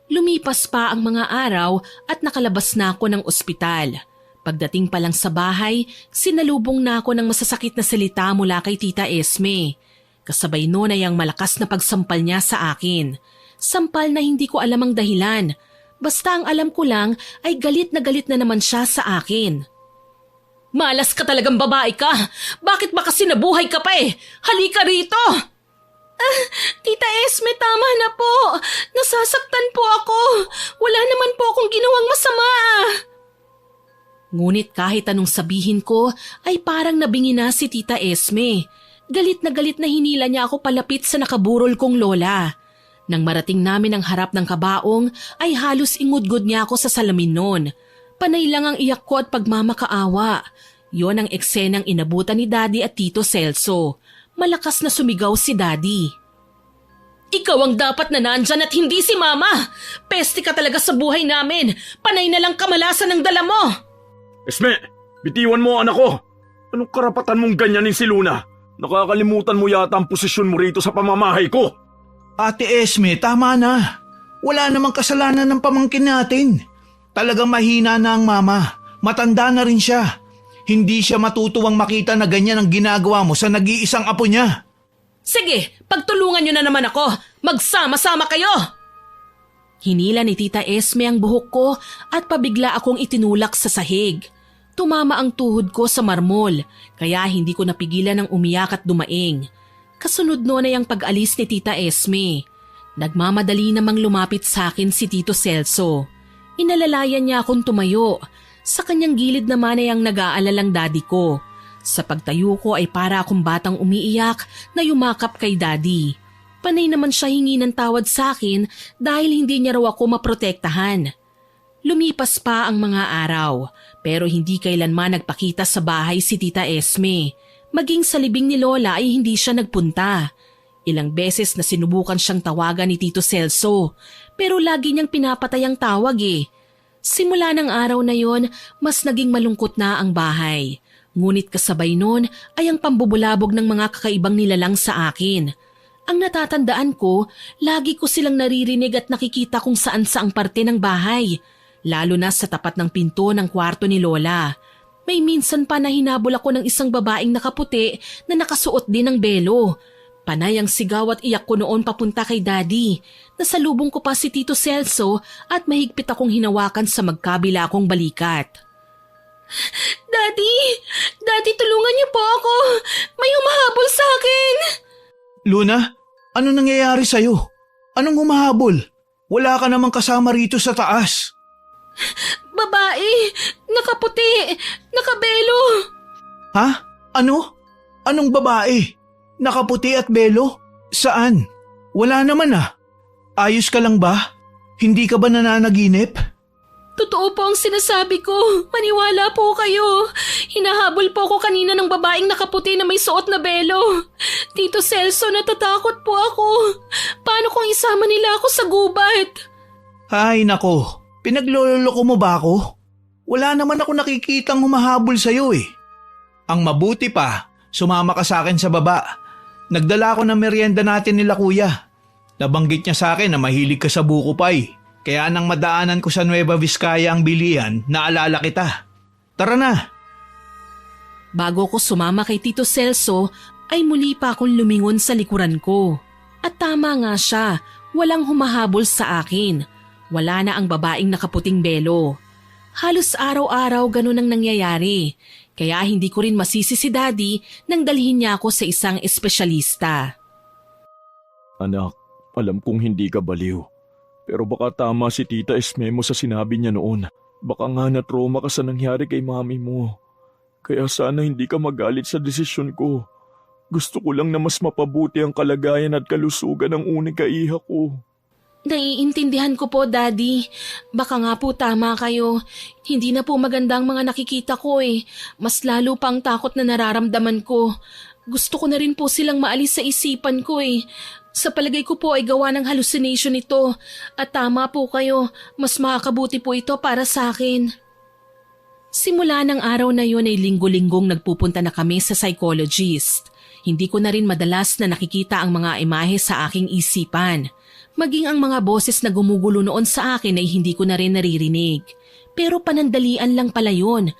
Lumipas pa ang mga araw at nakalabas na ako ng ospital. Pagdating pa lang sa bahay, sinalubong na ako ng masasakit na salita mula kay Tita Esme. Kasabay noon ay ang malakas na pagsampal niya sa akin. Sampal na hindi ko alam ang dahilan. Basta ang alam ko lang ay galit na naman siya sa akin. Malas ka talagang babae ka! Bakit ba kasi nabuhay ka pa eh? Halika rito! Tita Esme, tama na po. Nasasaktan po ako. Wala naman po akong ginawang masama. Ngunit kahit anong sabihin ko ay parang nabingi na si Tita Esme. Galit na hinila niya ako palapit sa nakaburol kong lola. Nang marating namin ang harap ng kabaong ay halos ingudgod niya ako sa salamin noon. Panay lang ang iyak ko at pagmamakaawa. Yon ang eksenang inabutan ni Daddy at Tito Celso. Malakas na sumigaw si Daddy. Ikaw ang dapat na nandyan at hindi si Mama! Peste ka talaga sa buhay namin! Panay na lang kamalasan ng dala mo! Esme, bitiwan mo anak ko. Anong karapatan mong ganyanin si Luna? Nakakalimutan mo yata ang posisyon mo rito sa pamamahay ko. Ate Esme, tama na. Wala namang kasalanan ng pamangkin natin. Talagang mahina na ang mama. Matanda na rin siya. Hindi siya matutuwang makita na ganyan ang ginagawa mo sa nag-iisang apo niya. Sige, pagtulungan niyo na naman ako. Magsama-sama kayo! Hinila ni Tita Esme ang buhok ko at pabigla akong itinulak sa sahig. Tumama ang tuhod ko sa marmol, kaya hindi ko napigilan ng umiyak at dumaing. Kasunod noon ay ang pag-alis ni Tita Esme. Nagmamadali namang lumapit sa akin si Tito Celso. Inalalayan niya akong tumayo. Sa kanyang gilid naman ay ang nag-aalalang daddy ko. Sa pagtayo ko ay para akong batang umiiyak na yumakap kay daddy. Panay naman siya hingi ng tawad sa akin dahil hindi niya raw ako maprotektahan. Lumipas pa ang mga araw pero hindi kailanman nagpakita sa bahay si Tita Esme. Maging sa libing ni Lola ay hindi siya nagpunta. Ilang beses na sinubukan siyang tawagan ni Tito Celso pero lagi niyang pinapatay ang tawag eh. Simula ng araw na yon, mas naging malungkot na ang bahay. Ngunit kasabay nun ay ang pambubulabog ng mga kakaibang nilalang sa akin. Ang natatandaan ko, lagi ko silang naririnig at nakikita kung saan saang parte ng bahay. Lalo na sa tapat ng pinto ng kwarto ni Lola. May minsan pa na hinabol ako ng isang babaeng nakaputi na nakasuot din ng belo. Panay ang sigaw at iyak ko noon papunta kay Daddy. Nasalubong ko pa si Tito Celso at mahigpit akong hinawakan sa magkabila kong balikat. Daddy! Daddy, tulungan niyo po ako! May humahabol sa akin! Luna, ano nangyayari sa'yo? Anong humahabol? Wala ka namang kasama rito sa taas. Babae! Nakaputi! Nakabelo! Ha? Ano? Anong babae? Nakaputi at belo? Saan? Wala naman ah. Ayos ka lang ba? Hindi ka ba nananaginip? Totoo po ang sinasabi ko. Maniwala po kayo. Hinahabol po ako kanina ng babaeng nakaputi na may suot na belo. Tito Celso, natatakot po ako. Paano kung isama nila ako sa gubat? Ay nako, pinagloloko mo ba ako? Wala naman ako nakikitang humahabol sa'yo eh. Ang mabuti pa, sumama ka sa akin sa baba. Nagdala ako ng merienda natin nila kuya. Nabanggit niya sa akin na mahilig ka sa buko pie. Kaya nang madaanan ko sa Nueva Vizcaya ang bilihan, naalala kita. Tara na! Bago ko sumama kay Tito Celso, ay muli pa akong lumingon sa likuran ko. At tama nga siya, walang humahabol sa akin. Wala na ang babaeng nakaputing belo. Halos araw-araw ganun ang nangyayari. Kaya hindi ko rin masisi si Daddy nang dalhin niya ako sa isang espesyalista. Anak, Alam kong hindi ka baliw. Pero baka tama si Tita Esme mo sa sinabi niya noon. Baka nga na-trauma ka sa nangyari kay mami mo. Kaya sana hindi ka magalit sa desisyon ko. Gusto ko lang na mas mapabuti ang kalagayan at kalusugan ng unika iha ko. Naiintindihan ko po, Daddy. Baka nga po tama kayo. Hindi na po maganda ang mga nakikita ko eh. Mas lalo pa ang takot na nararamdaman ko. Gusto ko na rin po silang maalis sa isipan ko eh. Sa palagay ko po ay gawa ng hallucination ito. At tama po kayo, mas makakabuti po ito para sa akin. Simula ng araw na yun ay linggo-linggong nagpupunta na kami sa psychologist. Hindi ko na rin madalas na nakikita ang mga imahe sa aking isipan. Maging ang mga boses na gumugulo noon sa akin ay hindi ko na rin naririnig. Pero panandalian lang pala yun.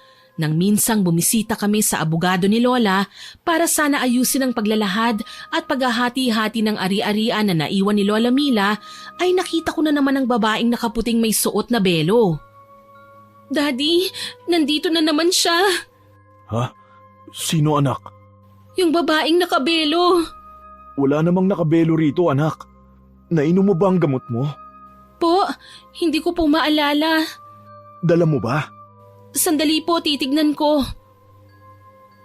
Nang minsang bumisita kami sa abogado ni Lola para sana ayusin ang paglalahad at paghahati-hati ng ari-arian na naiwan ni Lola Mila, ay nakita ko na naman ang babaeng nakaputing may suot na belo. Daddy, nandito na naman siya. Ha? Sino anak? Yung babaeng nakabelo. Wala namang nakabelo rito anak. Nainom mo ba ang gamot mo? Po, hindi ko po maalala. Dala mo ba? Sandali po, titignan ko.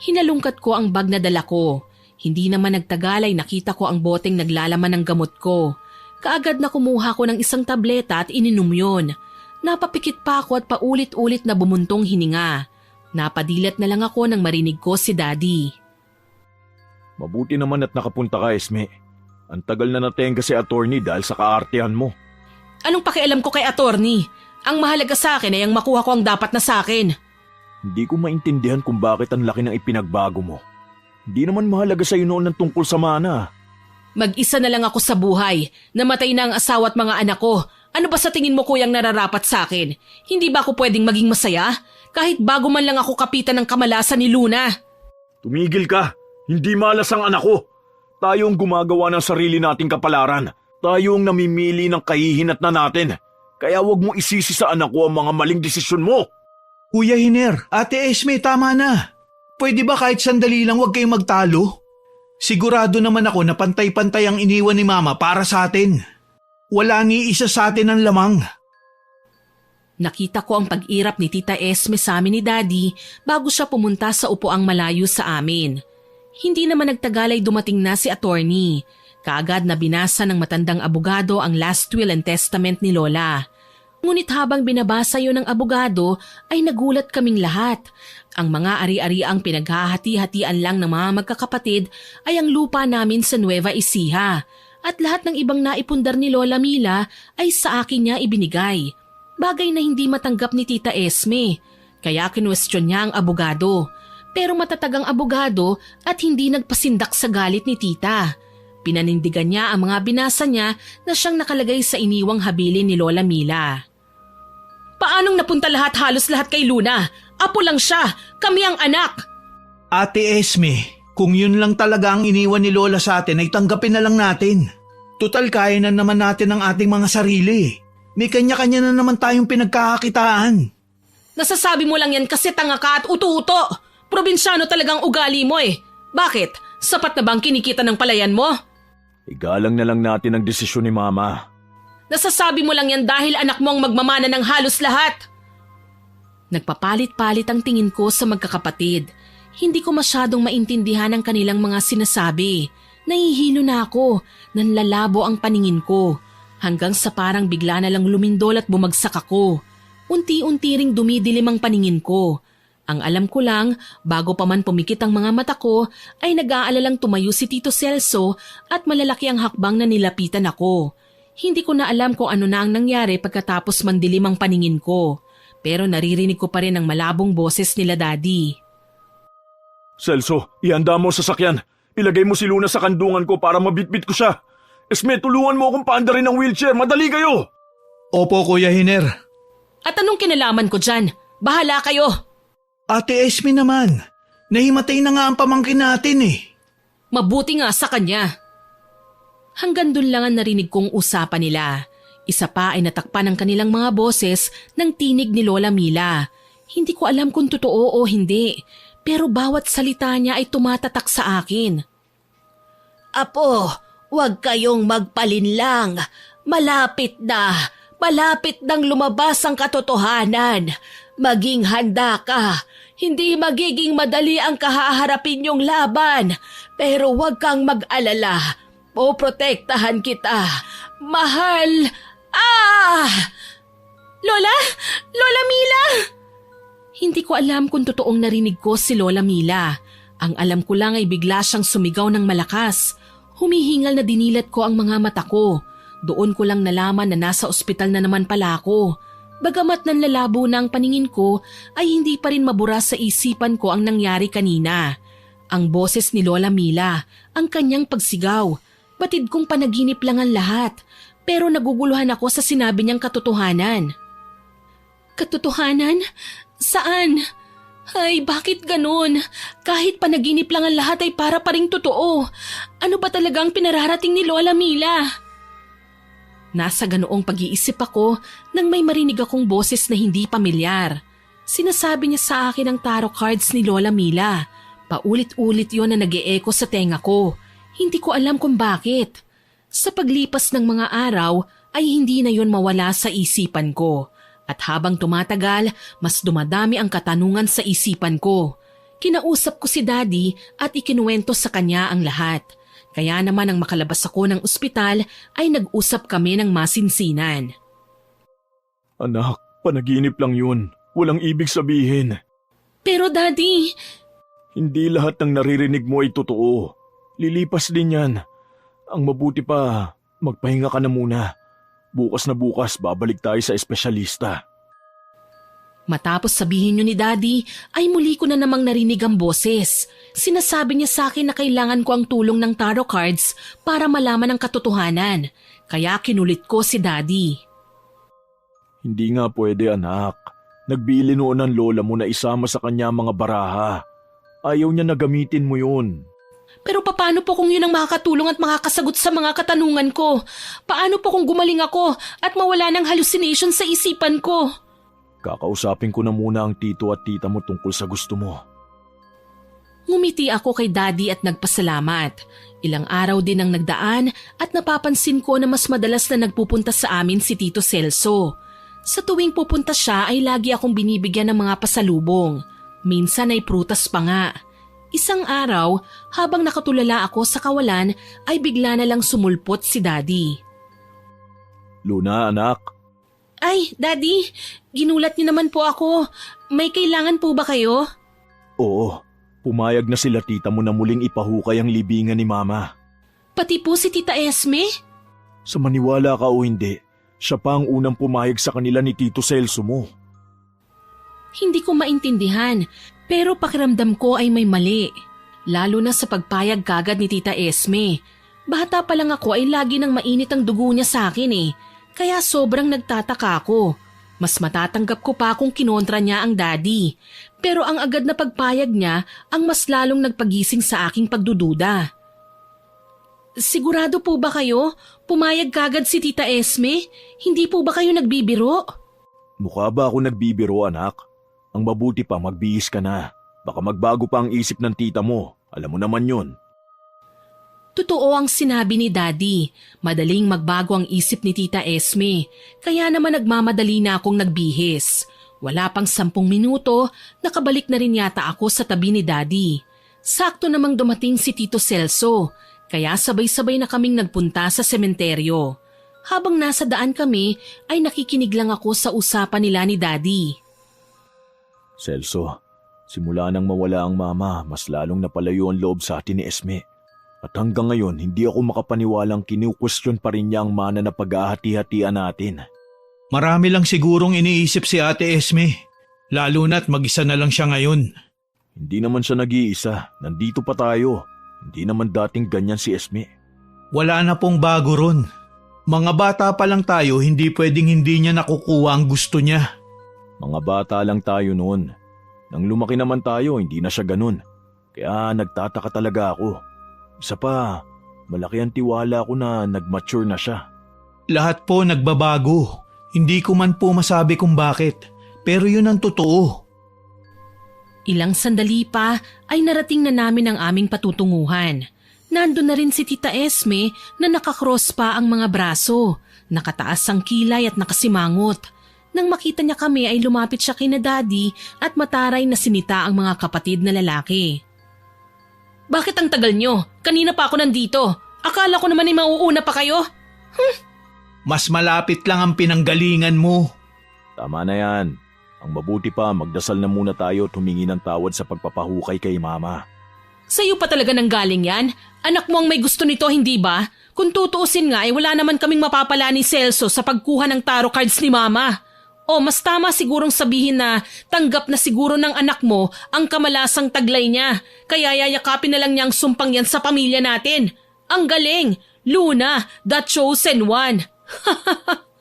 Hinalungkat ko ang bag na dala ko. Hindi naman nagtagal ay nakita ko ang boteng naglalaman ng gamot ko. Kaagad na kumuha ko ng isang tableta at ininom yun. Napapikit pa ako at paulit-ulit na bumuntong hininga. Napadilat na lang ako nang marinig ko si Daddy. Mabuti naman at nakapunta ka, Esme. Ang tagal na natenga si attorney dahil sa kaartehan mo. Anong pakialam ko kay attorney? Ang mahalaga sa akin ay ang makuha ko ang dapat na sa akin. Hindi ko maintindihan kung bakit ang laki ng ipinagbago mo. Hindi naman mahalaga sa iyo noon ng tungkol sa mana. Mag-isa na lang ako sa buhay. Namatay na ang asawa at mga anak ko. Ano ba sa tingin mo kuyang nararapat sa akin? Hindi ba ako pwedeng maging masaya? Kahit bago man lang ako kapitan ng kamalasan ni Luna. Tumigil ka! Hindi malas ang anak ko! Tayo ang gumagawa ng sarili nating kapalaran. Tayo ang namimili ng kahihinat na natin. Kaya wag mo isisi sa anak ko ang mga maling desisyon mo. Kuya Hiner, Ate Esme, tama na. Pwede ba kahit sandali lang wag kayong magtalo? Sigurado naman ako na pantay-pantay ang iniwan ni Mama para sa atin. Wala ni isa sa atin ang lamang. Nakita ko ang pag-irap ni Tita Esme sa amin ni Daddy bago siya pumunta sa upuang malayo sa amin. Hindi naman nagtagal ay dumating na si attorney. Kaagad na binasa ng matandang abogado ang last will and testament ni Lola. Ngunit habang binabasa yun ng abogado ay nagulat kaming lahat. Ang mga ari-ariang pinaghahati-hatian lang ng mga magkakapatid ay ang lupa namin sa Nueva Ecija. At lahat ng ibang naipundar ni Lola Mila ay sa akin niya ibinigay. Bagay na hindi matanggap ni Tita Esme. Kaya kinwestiyon niya ang abogado. Pero matatag ang abogado at hindi nagpasindak sa galit ni Tita. Pinanindigan niya ang mga binasa niya na siyang nakalagay sa iniwang habilin ni Lola Mila. Paanong napunta halos lahat kay Luna? Apo lang siya, kami ang anak. Ate Esme, kung yun lang talaga ang iniwan ni Lola sa atin ay tanggapin na lang natin. Tutal kaya na naman natin ang ating mga sarili. May kanya-kanya na naman tayong pinagkakakitaan. Nasasabi mo lang yan kasi tanga ka at uto-uto. Probinsyano talagang ugali mo eh. Bakit? Sapat na bang kinikita ng palayan mo? Igalang na lang natin ang desisyon ni Mama. Nasasabi mo lang yan dahil anak mo ang magmamana ng halos lahat. Nagpapalit-palit ang tingin ko sa magkakapatid. Hindi ko masyadong maintindihan ang kanilang mga sinasabi. Nahihilo na ako, nanlalabo ang paningin ko. Hanggang sa parang bigla na lang lumindol at bumagsak ako. Unti-unti ring dumidilim ang paningin ko. Ang alam ko lang, bago pa man pumikit ang mga mata ko, ay nag-aalalang tumayo si Tito Celso at malalaki ang hakbang na nilapitan ako. Hindi ko na alam kung ano na ang nangyari pagkatapos mandilim ang paningin ko. Pero naririnig ko pa rin ang malabong boses nila Daddy. Celso, ihanda mo sa sasakyan. Ilagay mo si Luna sa kandungan ko para mabitbit ko siya. Esme, tulungan mo akong paandarin ng wheelchair. Madali kayo! Opo, Kuya Hiner. At anong kinalaman ko dyan? Bahala kayo! Ate Esme naman, nahimatay na nga ang pamangkin natin eh. Mabuti nga sa kanya. Hanggang dun lang ang narinig kong usapan nila. Isa pa ay natakpan ng kanilang mga boses ng tinig ni Lola Mila. Hindi ko alam kung totoo o hindi, pero bawat salita niya ay tumatatak sa akin. Apo, Huwag kayong magpalinlang. Malapit nang lumabas ang katotohanan. Maging handa ka. Hindi magiging madali ang kahaharapin niyong laban. Pero huwag kang mag-alala. Poprotektahan kita. Mahal. Lola? Lola Mila! Hindi ko alam kung totoong narinig ko si Lola Mila. Ang alam ko lang ay bigla siyang sumigaw ng malakas. Humihingal na dinilat ko ang mga mata ko. Doon ko lang nalaman na nasa ospital na naman pala ako. Bagamat nanlalabo na ang paningin ko, ay hindi pa rin mabura sa isipan ko ang nangyari kanina. Ang boses ni Lola Mila, ang kanyang pagsigaw. Batid kong panaginip lang ang lahat. Pero naguguluhan ako sa sinabi niyang katotohanan. Katotohanan? Saan? Ay, bakit ganun? Kahit panaginip lang ang lahat ay para pa ring totoo. Ano ba talagang pinararating ni Lola Mila? Nasa ganoong pag-iisip ako nang may marinig akong boses na hindi pamilyar. Sinasabi niya sa akin ang tarot cards ni Lola Mila. Paulit-ulit yon na nag-e-echo sa tenga ko. Hindi ko alam kung bakit. Sa paglipas ng mga araw ay hindi na yon mawala sa isipan ko. At habang tumatagal, mas dumadami ang katanungan sa isipan ko. Kinausap ko si Daddy at ikinuwento sa kanya ang lahat. Kaya naman nang makalabas ako ng ospital ay nag-usap kami ng masinsinan. Anak, panaginip lang yun. Walang ibig sabihin. Pero Daddy... Hindi lahat ng naririnig mo ay totoo. Lilipas din yan. Ang mabuti pa, magpahinga ka na muna. Bukas na bukas, babalik tayo sa espesyalista. Matapos sabihin niyo ni Daddy, ay muli ko na namang narinig ang boses. Sinasabi niya sa akin na kailangan ko ang tulong ng tarot cards para malaman ang katotohanan. Kaya kinulit ko si Daddy. Hindi nga pwede, anak. Nagbili noon ng lola mo na isama sa kanya mga baraha. Ayaw niya na gamitin mo yun. Pero paano po kung yun ang makakatulong at makakasagot sa mga katanungan ko? Paano po kung gumaling ako at mawala ng hallucination sa isipan ko? Kakausapin ko na muna ang tito at tita mo tungkol sa gusto mo. Ngumiti ako kay Daddy at nagpasalamat. Ilang araw din ang nagdaan at napapansin ko na mas madalas na nagpupunta sa amin si Tito Celso. Sa tuwing pupunta siya ay lagi akong binibigyan ng mga pasalubong. Minsan ay prutas pa nga. Isang araw, habang nakatulala ako sa kawalan, ay bigla na lang sumulpot si Daddy. Luna, anak. Ay, Daddy, ginulat niyo naman po ako. May kailangan po ba kayo? Oo, pumayag na sila tita mo na muling ipahukay ang libingan ni Mama. Pati po si Tita Esme? Sa maniwala ka o hindi, siya pa ang unang pumayag sa kanila ni Tito Celso mo. Hindi ko maintindihan, pero pakiramdam ko ay may mali. Lalo na sa pagpayag kagad ni Tita Esme. Bata pa lang ako ay lagi nang mainit ang dugo niya sa akin eh. Kaya sobrang nagtataka ako. Mas matatanggap ko pa kung kinontra niya ang Daddy. Pero ang agad na pagpayag niya ang mas lalong nagpagising sa aking pagdududa. Sigurado po ba kayo? Pumayag kagad si Tita Esme? Hindi po ba kayo nagbibiro? Mukha ba ako nagbibiro, anak? Ang mabuti pa, magbihis ka na. Baka magbago pa ang isip ng tita mo. Alam mo naman yun. Totoo ang sinabi ni Daddy. Madaling magbago ang isip ni Tita Esme. Kaya naman nagmamadali na akong nagbihis. Wala pang 10 minuto, nakabalik na rin yata ako sa tabi ni Daddy. Sakto namang dumating si Tito Celso. Kaya sabay-sabay na kaming nagpunta sa sementeryo. Habang nasa daan kami, ay nakikinig lang ako sa usapan nila ni Daddy. Celso, simula nang mawala ang mama, mas lalong napalayo ang loob sa atin ni Esme. At hanggang ngayon, hindi ako makapaniwalang kinu-question pa rin niya ang mana na paghahati-hatian natin. Marami lang sigurong iniisip si Ate Esme. Lalo na't mag-isa na lang siya ngayon. Hindi naman siya nag-iisa. Nandito pa tayo. Hindi naman dating ganyan si Esme. Wala na pong bago ron. Mga bata pa lang tayo, hindi pwedeng hindi niya nakukuha ang gusto niya. Mga bata lang tayo noon. Nang lumaki naman tayo, hindi na siya ganun. Kaya nagtataka talaga ako. Isa pa, malaki ang tiwala ko na nag-mature na siya. Lahat po nagbabago. Hindi ko man po masabi kung bakit. Pero yun ang totoo. Ilang sandali pa ay narating na namin ang aming patutunguhan. Nandun na rin si Tita Esme na nakakross pa ang mga braso, nakataas ang kilay at nakasimangot. Nang makita niya kami ay lumapit siya kina Daddy at mataray na sinita ang mga kapatid na lalaki. Bakit ang tagal nyo? Kanina pa ako nandito. Akala ko naman ay mauuna pa kayo. Mas malapit lang ang pinanggalingan mo. Tama na yan. Ang mabuti pa, magdasal na muna tayo at humingi ng tawad sa pagpapahukay kay Mama. Sa'yo pa talaga nang galing yan? Anak mo ang may gusto nito, hindi ba? Kung tutuusin nga ay wala naman kaming mapapala ni Celso sa pagkuha ng tarot cards ni Mama. O mas tama sigurong sabihin na tanggap na siguro ng anak mo ang kamalasang taglay niya. Kaya yayakapin na lang niya ang sumpang yan sa pamilya natin. Ang galing! Luna, the chosen one!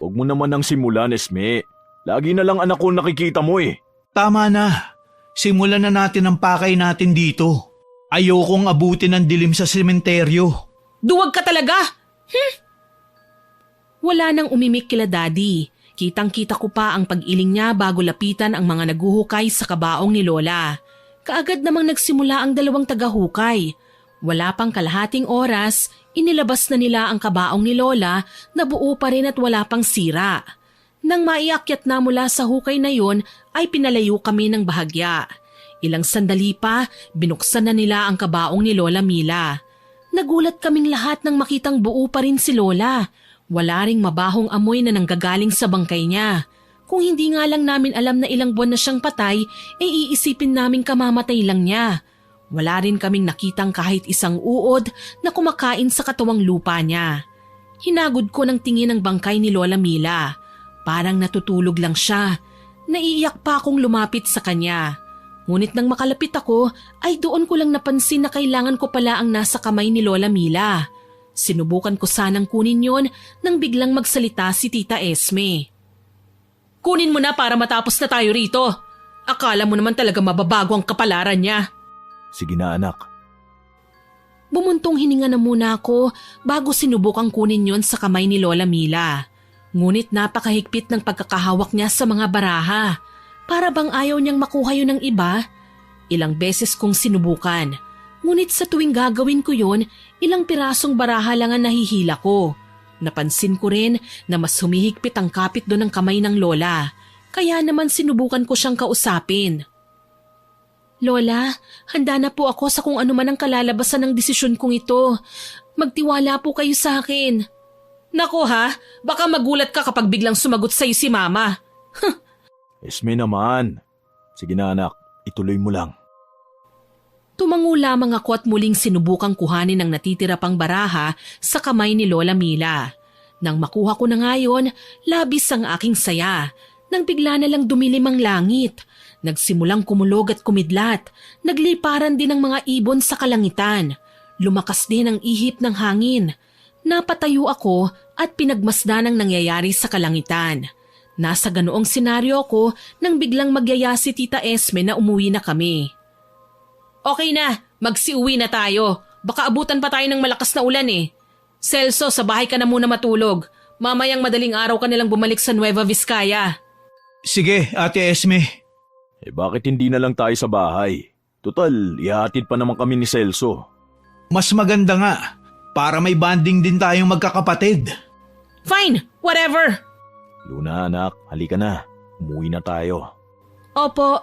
Huwag mo naman nang simulan, Esme. Lagi na lang anak ko nakikita mo eh. Tama na. Simulan na natin ang pakay natin dito. Ayokong abutin ng dilim sa sementeryo. Duwag ka talaga! Wala nang umimik kila Daddy. Kitang-kita ko pa ang pag-iling niya bago lapitan ang mga naguhukay sa kabaong ni Lola. Kaagad namang nagsimula ang dalawang tagahukay. Wala pang kalahating oras, inilabas na nila ang kabaong ni Lola na buo pa rin at wala pang sira. Nang maiakyat na mula sa hukay na yon ay pinalayo kami ng bahagya. Ilang sandali pa, binuksan na nila ang kabaong ni Lola Mila. Nagulat kaming lahat nang makitang buo pa rin si Lola. Wala ring mabahong amoy na nanggagaling sa bangkay niya. Kung hindi nga lang namin alam na ilang buwan na siyang patay, iisipin namin kamamatay lang niya. Wala rin kaming nakitang kahit isang uod na kumakain sa katawang lupa niya. Hinagod ko ng tingin ang bangkay ni Lola Mila. Parang natutulog lang siya. Naiiyak pa akong lumapit sa kanya. Ngunit nang makalapit ako, ay doon ko lang napansin na kailangan ko pala ang nasa kamay ni Lola Mila. Sinubukan ko sanang kunin yon nang biglang magsalita si Tita Esme. Kunin mo na para matapos na tayo rito. Akala mo naman talaga mababago ang kapalaran niya. Sige na anak. Bumuntong hininga na muna ako bago sinubukang kunin yon sa kamay ni Lola Mila. Ngunit napakahigpit ng pagkakahawak niya sa mga baraha. Para bang ayaw niyang makuha yun ng iba? Ilang beses kong sinubukan. Ngunit sa tuwing gagawin ko yon, ilang pirasong baraha lang ang nahihila ko. Napansin ko rin na mas humihigpit ang kapit doon ng kamay ng Lola. Kaya naman sinubukan ko siyang kausapin. Lola, handa na po ako sa kung ano man ang kalalabasan ng desisyon kong ito. Magtiwala po kayo sa akin. Nako ha, baka magulat ka kapag biglang sumagot sa'yo si Mama. Esme naman. Sige na anak, ituloy mo lang. Tumango lamang ako at muling sinubukang kuhanin ang natitira pang baraha sa kamay ni Lola Mila. Nang makuha ko na ngayon, labis ang aking saya. Nang bigla na lang dumilim ang langit. Nagsimulang kumulog at kumidlat. Nagliparan din ang mga ibon sa kalangitan. Lumakas din ang ihip ng hangin. Napatayo ako at pinagmasdan ang nangyayari sa kalangitan. Nasa ganoong senaryo ko nang biglang magyaya si Tita Esme na umuwi na kami. Okay na, magsiuwi na tayo. Baka abutan pa tayo ng malakas na ulan eh. Celso, sa bahay ka na muna matulog. Mamayang madaling araw ka nilang bumalik sa Nueva Vizcaya. Sige, Ate Esme. Bakit hindi na lang tayo sa bahay? Total, ihahatid pa naman kami ni Celso. Mas maganda nga, para may bonding din tayong magkakapatid. Fine, whatever. Luna anak, halika na. Umuwi na tayo. Opo.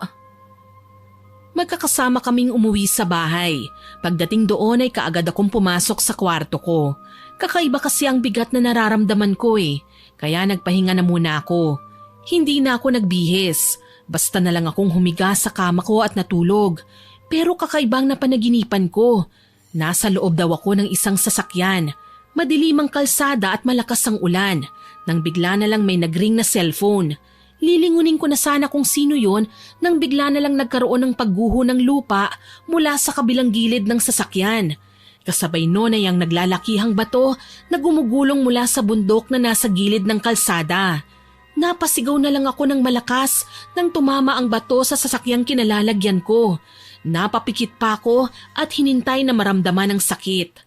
Magkakasama kaming umuwi sa bahay. Pagdating doon ay kaagad akong pumasok sa kwarto ko. Kakaiba kasi ang bigat na nararamdaman ko eh. Kaya nagpahinga na muna ako. Hindi na ako nagbihis. Basta na lang akong humiga sa kama ko at natulog. Pero kakaibang napanaginipan ko. Nasa loob daw ako ng isang sasakyan. Madilim ang kalsada at malakas ang ulan. Nang bigla na lang may nagring na cellphone. Lilingunin ko na sana kung sino yon nang bigla na lang nagkaroon ng pagguho ng lupa mula sa kabilang gilid ng sasakyan. Kasabay noon ay ang naglalakihang bato na gumugulong mula sa bundok na nasa gilid ng kalsada. Napasigaw na lang ako ng malakas nang tumama ang bato sa sasakyang kinalalagyan ko. Napapikit pa ako at hinintay na maramdaman ang sakit.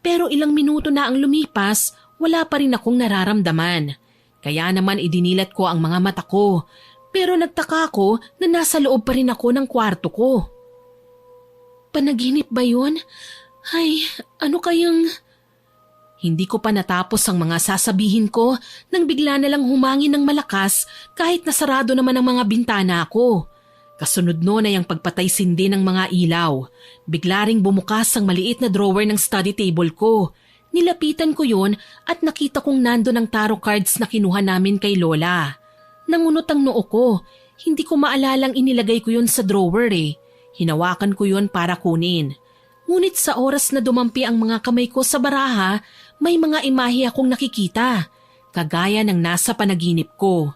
Pero ilang minuto na ang lumipas, wala pa rin akong nararamdaman. Kaya naman idinilat ko ang mga mata ko, pero nagtaka ako na nasa loob pa rin ako ng kwarto ko. Panaginip ba yun? Ay, ano kayang... Hindi ko pa natapos ang mga sasabihin ko nang bigla na lang humangin ng malakas kahit nasarado naman ang mga bintana ko. Kasunod noon ay ang pagpatay-sindi ng mga ilaw. Bigla ring bumukas ang maliit na drawer ng study table ko. Nilapitan ko yun at nakita kong nando ng tarot cards na kinuha namin kay Lola. Nangunot ang noo ko. Hindi ko maalalang inilagay ko yun sa drawer eh. Hinawakan ko yun para kunin. Ngunit sa oras na dumampi ang mga kamay ko sa baraha, may mga imahe akong nakikita. Kagaya ng nasa panaginip ko.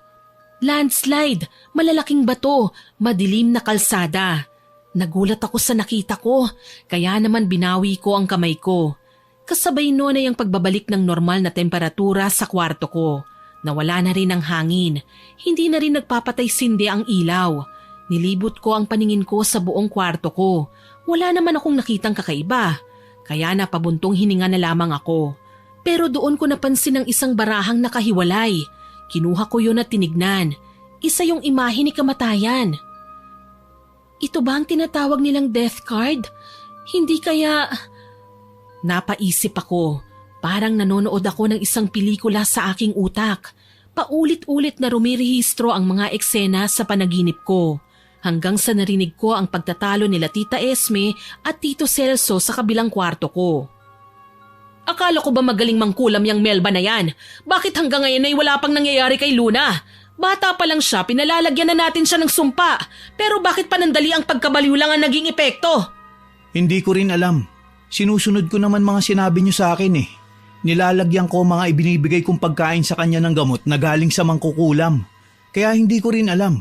Landslide, malalaking bato, madilim na kalsada. Nagulat ako sa nakita ko, kaya naman binawi ko ang kamay ko. Kasabay noon ay ang pagbabalik ng normal na temperatura sa kwarto ko. Nawala na rin ang hangin, hindi na rin nagpapatay-sindi ang ilaw. Nilibot ko ang paningin ko sa buong kwarto ko. Wala naman akong nakitang kakaiba, kaya napabuntong hininga na lamang ako. Pero doon ko napansin ang isang barahang nakahiwalay. Kinuha ko yun at tinignan. Isa yung imahe ni kamatayan. Ito ba ang tinatawag nilang death card? Hindi kaya... Napaisip ako. Parang nanonood ako ng isang pelikula sa aking utak. Paulit-ulit na rumirehistro ang mga eksena sa panaginip ko. Hanggang sa narinig ko ang pagtatalo nila Tita Esme at Tito Celso sa kabilang kwarto ko. Akala ko ba magaling mangkulam yung Melba na yan? Bakit hanggang ngayon ay wala pang nangyayari kay Luna? Bata pa lang siya, pinalalagyan na natin siya ng sumpa. Pero bakit panandali ang pagkabaliw lang ang naging epekto? Hindi ko rin alam. Sinusunod ko naman mga sinabi niyo sa akin eh. Nilalagyan ko mga ibinibigay kong pagkain sa kanya ng gamot na galing sa mangkukulam. Kaya hindi ko rin alam.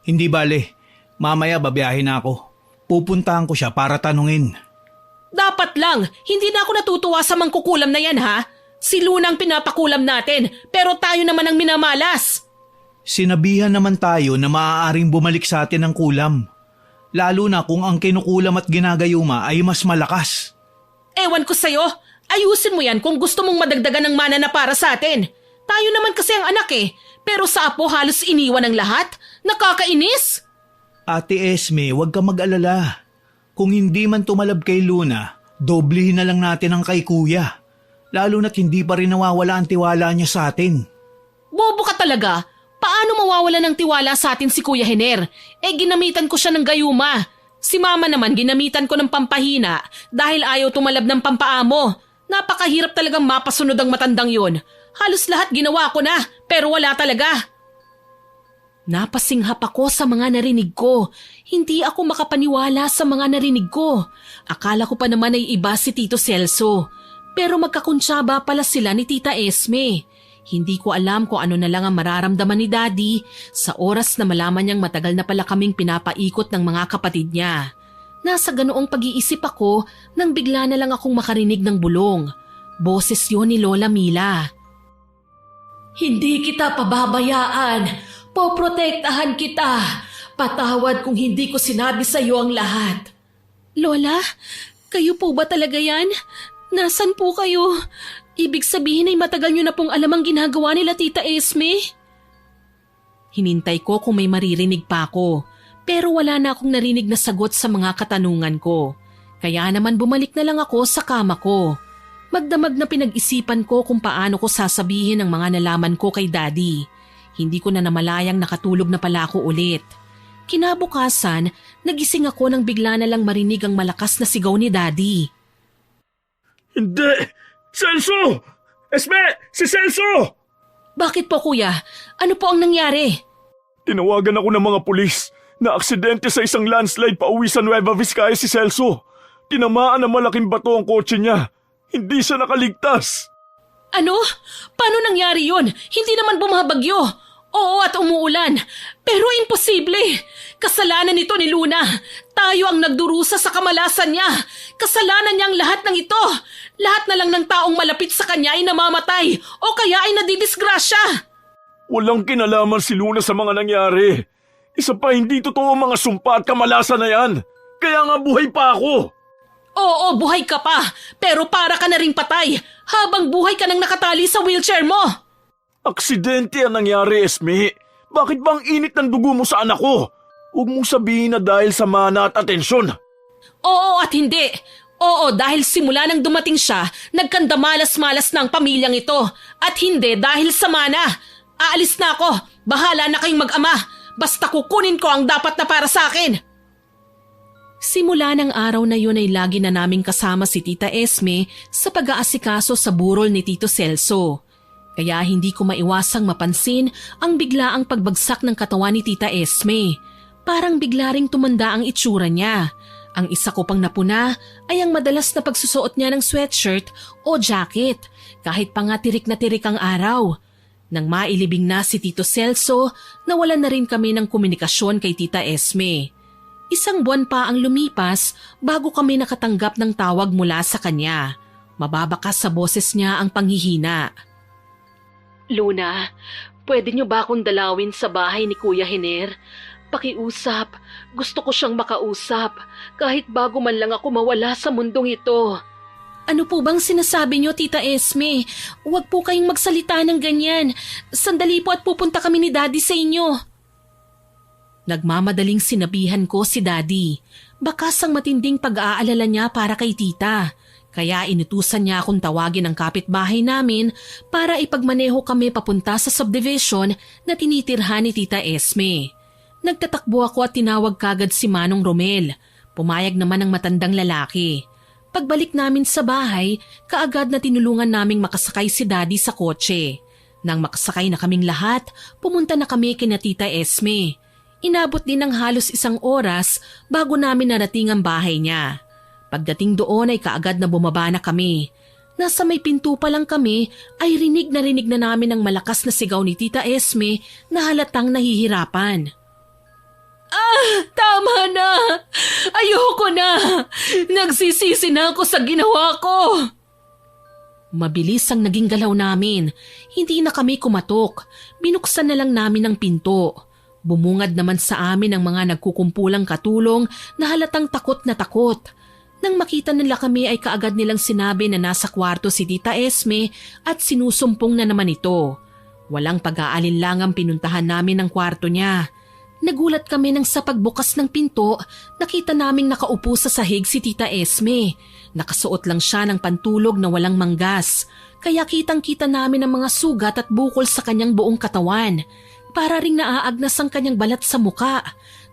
Hindi bale. Mamaya babiyahin na ako. Pupuntahan ko siya para tanungin. Dapat lang, hindi na ako natutuwa sa mangkukulam na yan ha. Si Luna ang pinapakulam natin, pero tayo naman ang minamalas. Sinabihan naman tayo na maaaring bumalik sa atin ang kulam. Lalo na kung ang kinukulam at ginagayuma ay mas malakas. Ewan ko sa'yo, ayusin mo yan kung gusto mong madagdagan ng mana na para sa atin. Tayo naman kasi ang anak eh, pero sa apo halos iniwan ang lahat. Nakakainis. Ate Esme, huwag ka mag-alala. Kung hindi man tumalab kay Luna, doblehin na lang natin ang kay Kuya. Lalo na't hindi pa rin nawawala ang tiwala niya sa atin. Bobo ka talaga. Paano mawawala ng tiwala sa atin si Kuya Hener? Ginamitan ko siya ng gayuma. Si Mama naman ginamitan ko ng pampahina dahil ayaw tumalab ng pampaamo. Napakahirap talagang mapasunod ang matandang yon. Halos lahat ginawa ko na, pero wala talaga. Napasinghap ako sa mga narinig ko. Hindi ako makapaniwala sa mga narinig ko. Akala ko pa naman ay iba si Tito Celso. Pero magkakuntsaba pala sila ni Tita Esme. Hindi ko alam kung ano na lang ang mararamdaman ni Daddy sa oras na malaman niyang matagal na pala kaming pinapaikot ng mga kapatid niya. Nasa ganoong pag-iisip ako nang bigla na lang akong makarinig ng bulong. Boses yun ni Lola Mila. Hindi kita pababayaan. Poprotektahan kita. Patawad kung hindi ko sinabi sa iyo ang lahat. Lola, kayo po ba talaga yan? Nasaan po kayo? Ibig sabihin ay matagal nyo na pong alam ang ginagawa nila Tita Esme? Hinintay ko kung may maririnig pa ako, pero wala na akong narinig na sagot sa mga katanungan ko. Kaya naman bumalik na lang ako sa kama ko. Magdamag na pinag-isipan ko kung paano ko sasabihin ang mga nalaman ko kay Daddy. Hindi ko na namalayang nakatulog na pala ako ulit. Kinabukasan, nagising ako nang bigla na lang marinig ang malakas na sigaw ni Daddy. Hindi! Celso! Esme! Si Celso! Bakit po kuya? Ano po ang nangyari? Tinawagan ako ng mga pulis na aksidente sa isang landslide pauwi sa Nueva Vizcaya si Celso. Tinamaan ng malaking bato ang kotse niya. Hindi siya nakaligtas. Ano? Paano nangyari yun? Hindi naman bumabagyo. Oo at umuulan. Pero imposible. Kasalanan nito ni Luna. Tayo ang nagdurusa sa kamalasan niya. Kasalanan niya ang lahat ng ito. Lahat na lang ng taong malapit sa kanya ay namamatay o kaya ay nadidisgrasya. Walang kinalaman si Luna sa mga nangyari. Isa pa hindi totoo ang mga sumpa at kamalasan na yan. Kaya nga buhay pa ako. Oo, buhay ka pa. Pero para ka na ring patay habang buhay ka nang nakatali sa wheelchair mo. Aksidente ang nangyari, Esme. Bakit ba ang init ng dugo mo sa anak ko? Huwag mong sabihin na dahil sa mana at atensyon. Oo at hindi. Oo, dahil simula nang dumating siya, nagkandamalas-malas na ang pamilyang ito. At hindi dahil sa mana. Aalis na ako. Bahala na kayong mag-ama. Basta kukunin ko ang dapat na para sa akin. Simula ng araw na yun ay lagi na naming kasama si Tita Esme sa pag-aasikaso sa burol ni Tito Celso. Kaya hindi ko maiwasang mapansin ang biglaang pagbagsak ng katawan ni Tita Esme. Parang bigla ring tumanda ang itsura niya. Ang isa ko pang napuna ay ang madalas na pagsusuot niya ng sweatshirt o jacket kahit pa nga tirik na tirik ang araw. Nang mailibing na si Tito Celso, nawalan na rin kami ng komunikasyon kay Tita Esme. Isang buwan pa ang lumipas bago kami nakatanggap ng tawag mula sa kanya. Mababakas sa boses niya ang panghihina. Luna, pwede niyo ba akong dalawin sa bahay ni Kuya Hiner? Pakiusap, gusto ko siyang makausap kahit bago man lang ako mawala sa mundong ito. Ano po bang sinasabi niyo, Tita Esme? Huwag po kayong magsalita ng ganyan. Sandali po at pupunta kami ni Daddy sa inyo. Nagmamadaling sinabihan ko si Daddy. Bakas ang matinding pag-aalala niya para kay Tita. Kaya inutusan niya akong tawagin ang kapitbahay namin para ipagmaneho kami papunta sa subdivision na tinitirhan ni Tita Esme. Nagtatakbo ako at tinawag kagad si Manong Romel. Pumayag naman ang matandang lalaki. Pagbalik namin sa bahay, kaagad na tinulungan naming makasakay si Daddy sa kotse. Nang makasakay na kaming lahat, pumunta na kami kina Tita Esme. Inabot din ng halos 1 oras bago namin narating ang bahay niya. Pagdating doon ay kaagad na bumaba na kami. Nasa may pinto pa lang kami ay rinig na namin ang malakas na sigaw ni Tita Esme na halatang nahihirapan. Tama na! Ayoko na! Nagsisisi na ako sa ginawa ko! Mabilis ang naging galaw namin. Hindi na kami kumatok. Binuksan na lang namin ang pinto. Bumungad naman sa amin ang mga nagkukumpulang katulong na halatang takot na takot. Nang makita nila kami ay kaagad nilang sinabi na nasa kwarto si Tita Esme at sinusumpong na naman ito. Walang pag-aalinlangang pinuntahan namin ang kwarto niya. Nagulat kami nang sa pagbukas ng pinto, nakita naming nakaupo sa sahig si Tita Esme. Nakasuot lang siya ng pantulog na walang manggas, kaya kitang-kita namin ang mga sugat at bukol sa kanyang buong katawan. Para ring naaagnas ang kanyang balat sa muka.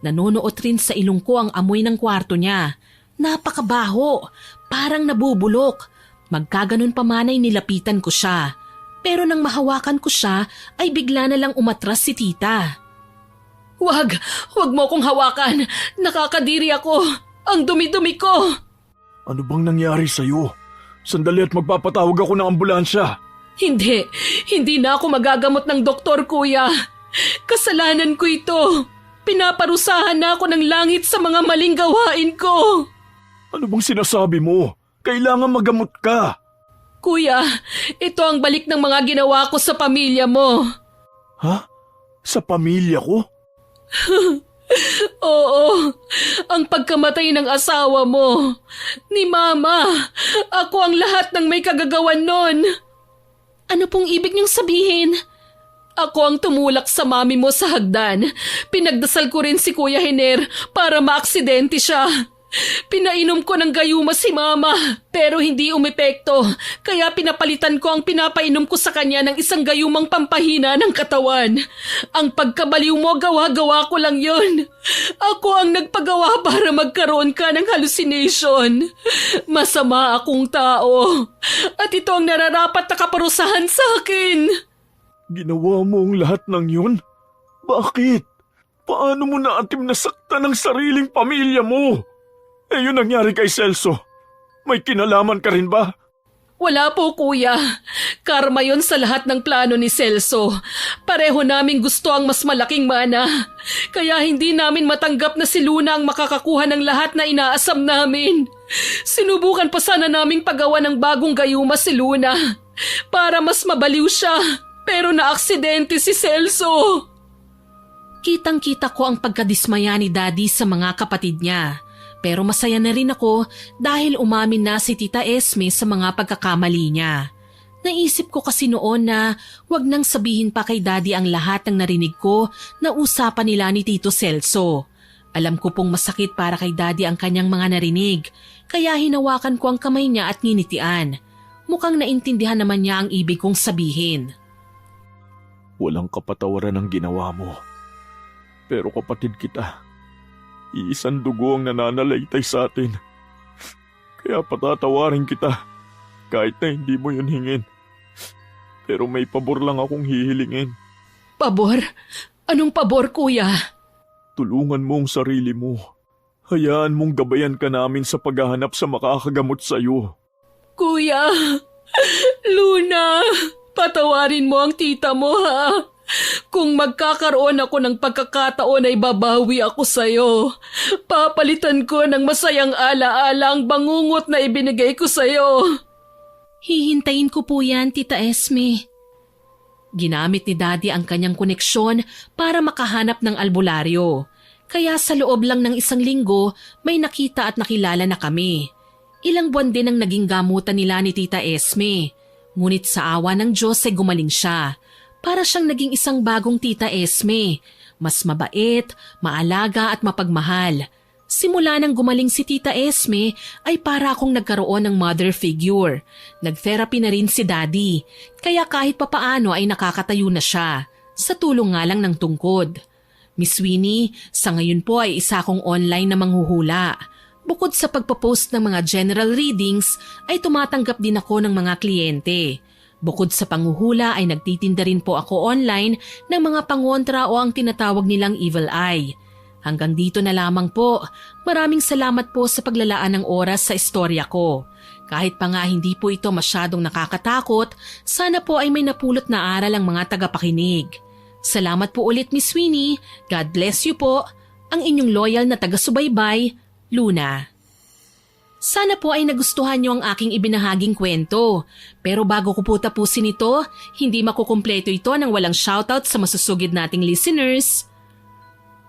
Nanonood rin sa ilong ko ang amoy ng kwarto niya. Napakabaho, parang nabubulok. Magkaganon pa man ay nilapitan ko siya. Pero nang mahawakan ko siya ay bigla na lang umatras si Tita. Wag mo akong hawakan. Nakakadiri ako. Ang dumi-dumi ko. Ano bang nangyari sa'yo? Sandali at magpapatawag ako ng ambulansya. Hindi na ako magagamot ng doktor, kuya. Kasalanan ko ito. Pinaparusahan na ako ng langit sa mga maling gawain ko. Ano bang sinasabi mo? Kailangan magamot ka. Kuya, ito ang balik ng mga ginawa ko sa pamilya mo. Ha? Sa pamilya ko? Oo, ang pagkamatay ng asawa mo, ni Mama, ako ang lahat ng may kagagawan nun. Ano pong ibig niyong sabihin? Ako ang tumulak sa mami mo sa hagdan. Pinagdasal ko rin si Kuya Hiner para maaksidente siya. Pinainom ko ng gayuma si Mama pero hindi umepekto. Kaya pinapalitan ko ang pinapainom ko sa kanya ng isang gayumang pampahina ng katawan. Ang pagkabaliw mo, gawa-gawa ko lang yun. Ako ang nagpagawa para magkaroon ka ng hallucination. Masama akong tao. At ito ang nararapat na kaparusahan sa akin. Ginawa mo ang lahat ng yun? Bakit? Paano mo naatim nasaktan ang sariling pamilya mo? Eh yun nangyari kay Celso. May kinalaman ka rin ba? Wala po, kuya. Karma yon sa lahat ng plano ni Celso. Pareho naming gusto ang mas malaking mana. Kaya hindi namin matanggap na si Luna ang makakakuha ng lahat na inaasam namin. Sinubukan pa sana naming paggawa ng bagong gayuma si Luna para mas mabaliw siya. Pero naaksidente si Celso. Kitang-kita ko ang pagkadismaya ni Daddy sa mga kapatid niya. Pero masaya na rin ako dahil umamin na si Tita Esme sa mga pagkakamali niya. Naisip ko kasi noon na wag nang sabihin pa kay Daddy ang lahat ng narinig ko na usapan nila ni Tito Celso. Alam ko pong masakit para kay Daddy ang kanyang mga narinig. kaya hinawakan ko ang kamay niya at ninitian. Mukhang naintindihan naman niya ang ibig kong sabihin. Walang kapatawaran ang ginawa mo. Pero kapatid kita, iisang dugo ang nananalaytay sa atin. Kaya patatawarin kita kahit na hindi mo yun hingin. Pero may pabor lang akong hihilingin. Pabor? Anong pabor, kuya? Tulungan mo ang sarili mo. Hayaan mong gabayan ka namin sa paghahanap sa makakagamot sa'yo. Kuya, Luna, patawarin mo ang tita mo ha. Kung magkakaroon ako ng pagkakataon ay babawi ako sa'yo. Papalitan ko ng masayang alaala ang bangungot na ibinigay ko sa'yo. Hihintayin ko po yan, Tita Esme. Ginamit ni Daddy ang kanyang koneksyon para makahanap ng albularyo. Kaya sa loob lang ng 1 linggo, may nakita at nakilala na kami. Ilang buwan din ang naging gamutan nila ni Tita Esme. Ngunit sa awa ng Diyos ay gumaling siya. Para siyang naging isang bagong Tita Esme. Mas mabait, maalaga at mapagmahal. Simula nang gumaling si Tita Esme ay para akong nagkaroon ng mother figure. Nag-therapy na rin si Daddy. Kaya kahit papaano ay nakakatayo na siya. Sa tulong nga lang ng tungkod. Miss Winnie, sa ngayon po ay isa akong online na manghuhula. Bukod sa pagpapost ng mga general readings, ay tumatanggap din ako ng mga kliyente. Bukod sa panghuhula ay nagtitinda rin po ako online ng mga pangontra o ang tinatawag nilang evil eye. Hanggang dito na lamang po. Maraming salamat po sa paglalaan ng oras sa istorya ko. Kahit pa nga hindi po ito masyadong nakakatakot, sana po ay may napulot na aral ang mga tagapakinig. Salamat po ulit, Miss Winnie. God bless you po. Ang inyong loyal na taga-subaybay, Luna. Sana po ay nagustuhan niyo ang aking ibinahaging kwento. Pero bago ko po tapusin ito, hindi makukumpleto ito nang walang shoutout sa masusugid nating listeners.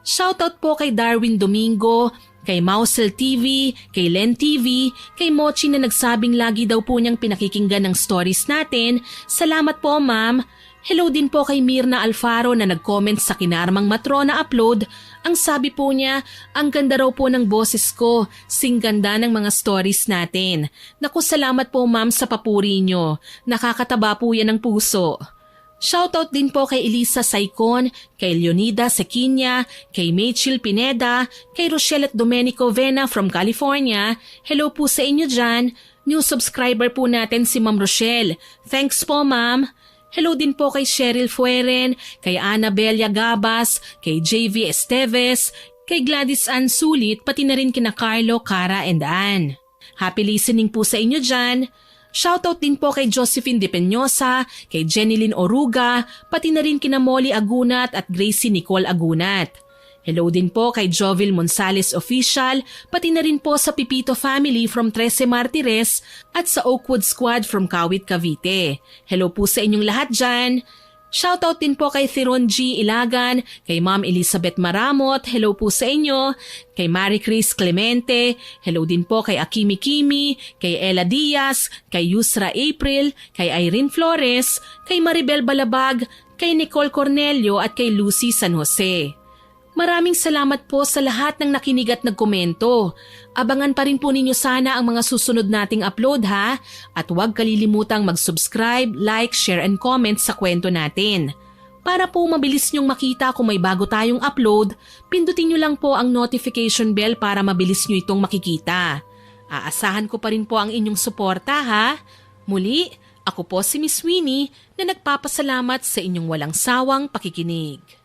Shoutout po kay Darwin Domingo, kay Mausel TV, kay Len TV, kay Mochi na nagsabing lagi daw po niyang pinakikinggan ng stories natin. Salamat po, ma'am. Hello din po kay Mirna Alfaro na nag-comment sa Kinarmang Matrona upload. Ang sabi po niya, ang ganda raw po ng boses ko, sing ganda ng mga stories natin. Naku, salamat po ma'am sa papuri nyo. Nakakataba po yan ng puso. Shoutout din po kay Elisa Saicon, kay Leonida Sequinia, kay Machil Pineda, kay Rochelle at Domenico Vena from California. Hello po sa inyo dyan. New subscriber po natin si Ma'am Rochelle. Thanks po ma'am. Hello din po kay Cheryl Fueren, kay Annabella Gabas, kay JV Esteves, kay Gladys Ann Sulit, pati na rin kina Carlo, Cara and Ann. Happy listening po sa inyo dyan. Shoutout din po kay Josephine De Peñosa, kay Jenilyn Oruga, pati na rin kina Molly Agunat at Gracie Nicole Agunat. Hello din po kay Jovil Monsales Official, pati na rin po sa Pipito Family from Trece Martires at sa Oakwood Squad from Kawit, Cavite. Hello po sa inyong lahat dyan. Shoutout din po kay Theron G. Ilagan, kay Ma'am Elizabeth Maramot, hello po sa inyo, kay Marie Chris Clemente, hello din po kay Akimi Kimi, kay Ella Diaz, kay Yusra April, kay Irene Flores, kay Maribel Balabag, kay Nicole Cornelio at kay Lucy San Jose. Maraming salamat po sa lahat ng nakinig at nagkomento. Abangan pa rin po ninyo sana ang mga susunod nating upload ha. At huwag kalilimutang mag-subscribe, like, share and comment sa kwento natin. Para po mabilis nyong makita kung may bago tayong upload, pindutin nyo lang po ang notification bell para mabilis nyo itong makikita. Aasahan ko pa rin po ang inyong suporta ha. Muli, ako po si Miss Winnie na nagpapasalamat sa inyong walang sawang pakikinig.